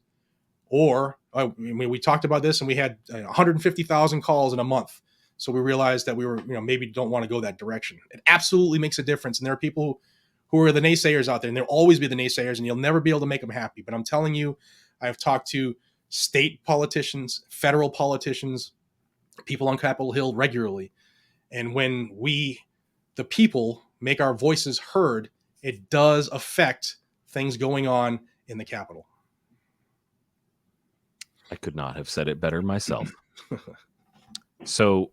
or we talked about this and we had 150,000 calls in a month. So we realized that we were, maybe don't want to go that direction. It absolutely makes a difference. And there are people who are the naysayers out there, and there'll always be the naysayers, and you'll never be able to make them happy. But I'm telling you, I've talked to state politicians, federal politicians, people on Capitol Hill regularly. And when we, the people, make our voices heard, it does affect things going on in the Capitol. I could not have said it better myself. So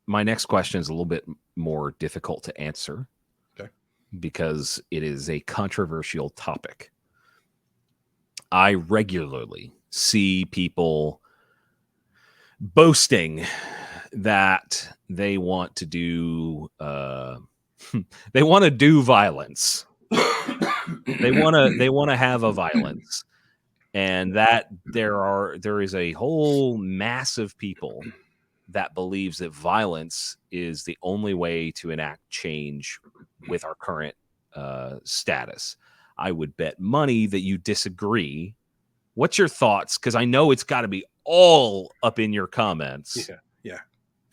my next question is a little bit more difficult to answer. Okay. Because it is a controversial topic. I regularly see people boasting that they want to do violence. they want to have a violence, and that there is a whole mass of people that believes that violence is the only way to enact change with our current status. I would bet money that you disagree. What's your thoughts? Because I know it's got to be all up in your comments. Yeah.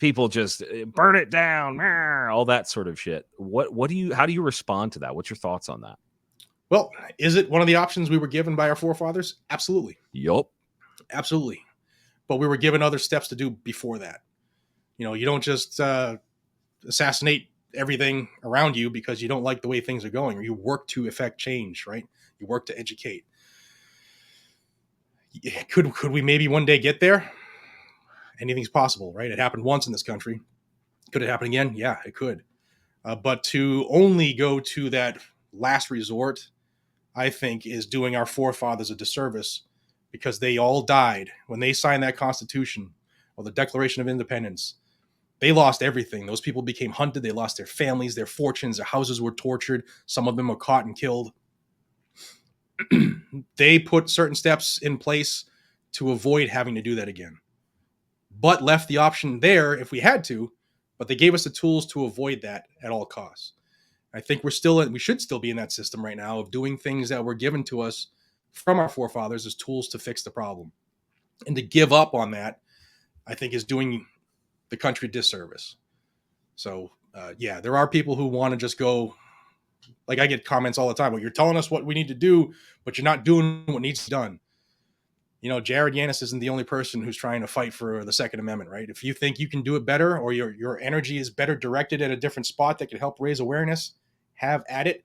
people just burn it down, all that sort of shit. How do you respond to that? What's your thoughts on that? Well, is it one of the options we were given by our forefathers? Absolutely. Yup. Absolutely. But we were given other steps to do before that. You don't just assassinate everything around you because you don't like the way things are going, or you work to effect change, right? You work to educate. Could we maybe one day get there? Anything's possible, right? It happened once in this country. Could it happen again? Yeah, it could. But to only go to that last resort, I think, is doing our forefathers a disservice, because they all died when they signed that Constitution or the Declaration of Independence. They lost everything. Those people became hunted. They lost their families, their fortunes, their houses were tortured. Some of them were caught and killed. They put certain steps in place to avoid having to do that again, but left the option there if we had to. But they gave us the tools to avoid that at all costs. I think we should still be in that system right now of doing things that were given to us from our forefathers as tools to fix the problem. And to give up on that, I think, is doing the country disservice. So, yeah, there are people who want to just go, like, I get comments all the time, well, you're telling us what we need to do, but you're not doing what needs to be done. Jared Yanis isn't the only person who's trying to fight for the Second Amendment, right? If you think you can do it better, or your energy is better directed at a different spot that could help raise awareness, have at it.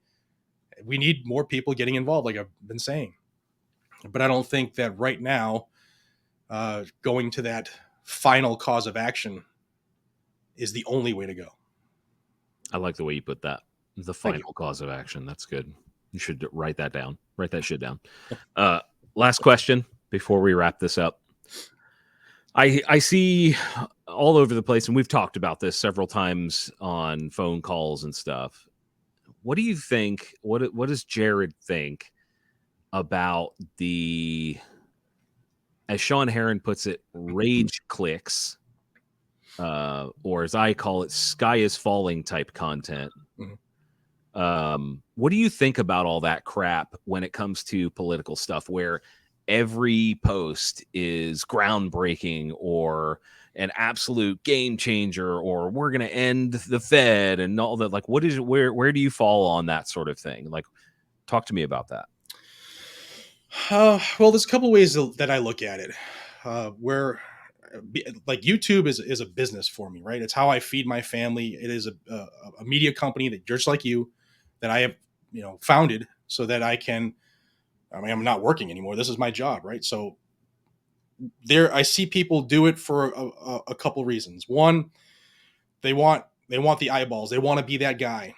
We need more people getting involved, like I've been saying. But I don't think that right now, going to that final cause of action is the only way to go. I like the way you put that. The final cause of action. That's good. You should write that down. Write that shit down. Last question before we wrap this up. I see all over the place, and we've talked about this several times on phone calls and stuff. What do you think? What does Jared think about the, as Sean Heron puts it, rage clicks, or as I call it, sky is falling type content? What do you think about all that crap when it comes to political stuff, where every post is groundbreaking or an absolute game changer, or we're going to end the Fed and all that? Like, where do you fall on that sort of thing? Like, talk to me about that. Well, there's a couple ways that I look at it. Where, like, YouTube is a business for me, right? It's how I feed my family. It is a media company that, just like you, that I have, founded so that I'm not working anymore. This is my job, right? So I see people do it for a couple reasons. One, they want the eyeballs. They want to be that guy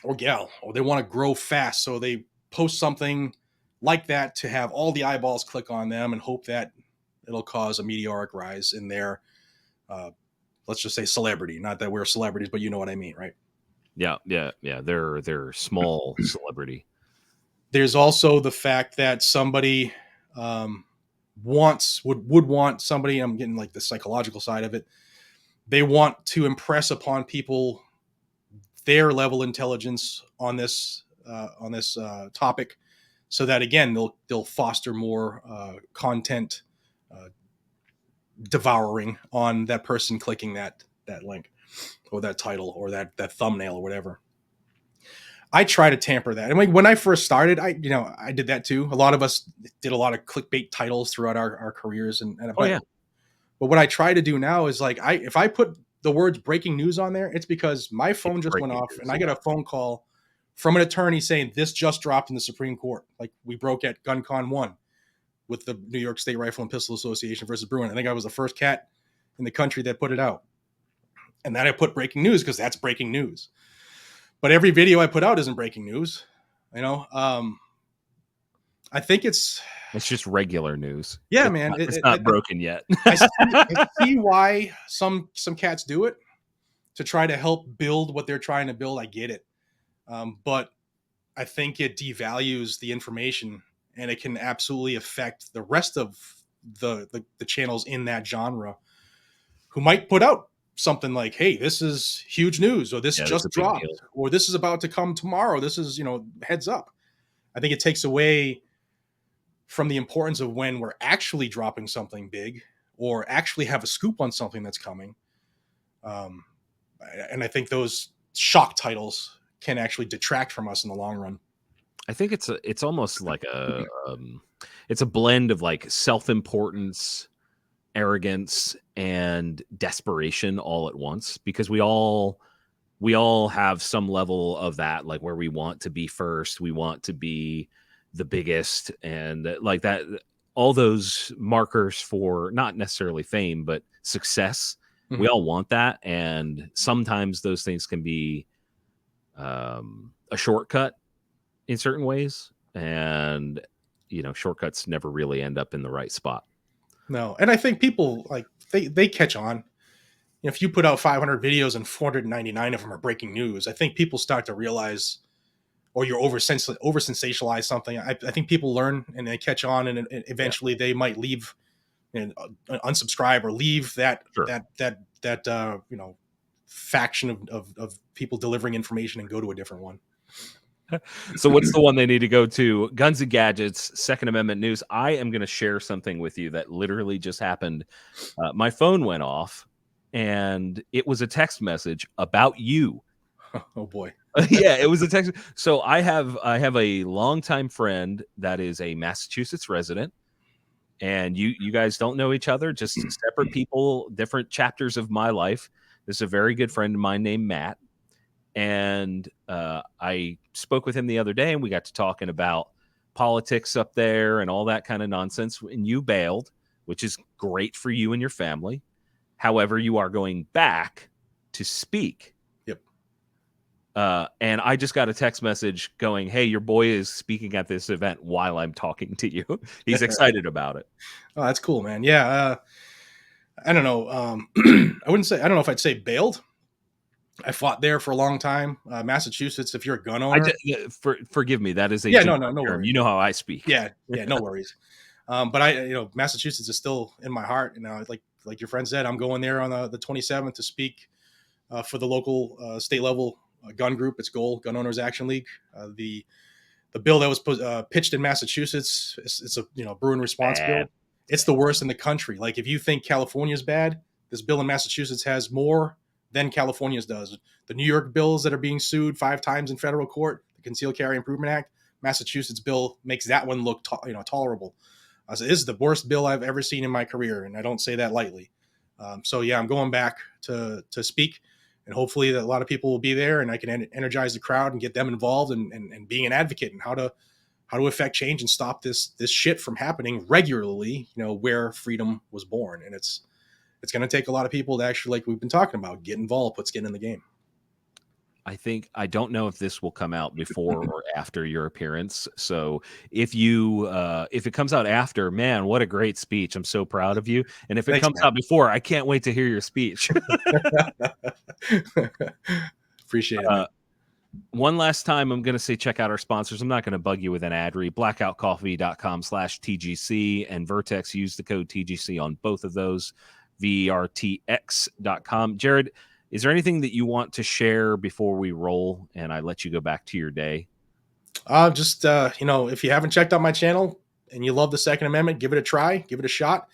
or gal, or they want to grow fast. So they post something like that to have all the eyeballs click on them and hope that it'll cause a meteoric rise in their, let's just say, celebrity. Not that we're celebrities, but you know what I mean, right? Yeah. They're small celebrity. There's also the fact that somebody would want somebody. I'm getting like the psychological side of it. They want to impress upon people their level of intelligence on this topic, so that, again, they'll foster more content devouring on that person clicking that link or that title or that thumbnail or whatever. I try to tamper that. And when I first started, I did that too. A lot of us did a lot of clickbait titles throughout our careers. But what I try to do now is, like, if I put the words breaking news on there, it's because my phone just went off and I got a phone call from an attorney saying this just dropped in the Supreme Court. Like, we broke at GunCon 1 with the New York State Rifle and Pistol Association versus Bruin. I think I was the first cat in the country that put it out. And then I put breaking news because that's breaking news. But every video I put out isn't breaking news. I think it's just regular news. Yeah, man. It's not broken yet. I see why some cats do it, to try to help build what they're trying to build. I get it. But I think it devalues the information, and it can absolutely affect the rest of the channels in that genre, who might put out something like, hey, this is huge news, or this just dropped, or this is about to come tomorrow. This is, heads up. I think it takes away from the importance of when we're actually dropping something big, or actually have a scoop on something that's coming. And I think those shock titles can actually detract from us in the long run. I think it's almost like it's a blend of like self-importance, arrogance, and desperation all at once, because we all have some level of that, like where we want to be first, we want to be the biggest, and like that, all those markers for not necessarily fame but success. Mm-hmm. We all want that, and sometimes those things can be a shortcut in certain ways, and shortcuts never really end up in the right spot. No, and I think people like they catch on. If you put out 500 videos and 499 of them are breaking news, I think people start to realize, or you're over sensationalize something. I think people learn and they catch on, and eventually they might leave and unsubscribe or leave that faction of people delivering information and go to a different one. So what's the one they need to go to? Guns and Gadgets, Second Amendment News. I am going to share something with you that literally just happened. My phone went off, and it was a text message about you. Oh boy. Yeah, it was a text. So I have a longtime friend that is a Massachusetts resident, and you guys don't know each other, just separate people, different chapters of my life. This is a very good friend of mine named Matt. And I spoke with him the other day, and we got to talking about politics up there and all that kind of nonsense. And you bailed, which is great for you and your family. However, you are going back to speak. Yep. And I just got a text message going, "Hey, your boy is speaking at this event while I'm talking to you." He's excited about it. Oh, that's cool, man. Yeah. I don't know. I don't know if I'd say bailed. I fought there for a long time. Massachusetts, if you're a gun owner, forgive me. That is a no term. worries. You know how I speak. Yeah, no worries. But Massachusetts is still in my heart. Like your friend said, I'm going there on the 27th to speak for the local state level gun group. It's GOAL, Gun Owners Action League. The bill that was pitched in Massachusetts, it's a Bruin response bill. It's the worst in the country. Like, if you think California is bad, this bill in Massachusetts has more than California's does. The New York bills that are being sued 5 times in federal court, the Concealed Carry Improvement Act, Massachusetts bill makes that one look tolerable. So this is the worst bill I've ever seen in my career, and I don't say that lightly. So yeah, I'm going back to speak, and hopefully that a lot of people will be there, and I can energize the crowd and get them involved and being an advocate and how to affect change and stop this shit from happening regularly. Where freedom was born, and it's going to take a lot of people to actually, like we've been talking about, get involved, put skin in the game. I don't know if this will come out before or after your appearance. So if it comes out after, man, what a great speech. I'm so proud of you. And if it comes out before, I can't wait to hear your speech. Appreciate it. One last time, I'm going to say check out our sponsors. I'm not going to bug you with an ad read. blackoutcoffee.com/TGC and Vertex. Use the code TGC on both of those. VRTX.com. Jared, is there anything that you want to share before we roll and I let you go back to your day? Just if you haven't checked out my channel and you love the Second Amendment, give it a try, give it a shot.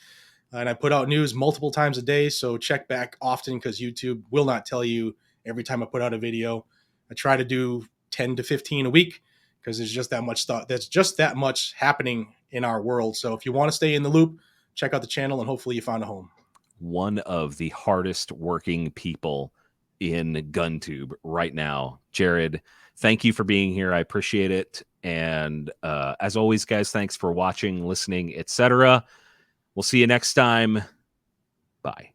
And I put out news multiple times a day, so check back often, because YouTube will not tell you every time I put out a video. I try to do 10 to 15 a week, because there's just that much stuff. There's just that much happening in our world. So if you want to stay in the loop, check out the channel, and hopefully you found a home. One of the hardest working people in GunTube right now. Jared, thank you for being here. I appreciate it. And as always, guys, thanks for watching, listening, etc. We'll see you next time. Bye.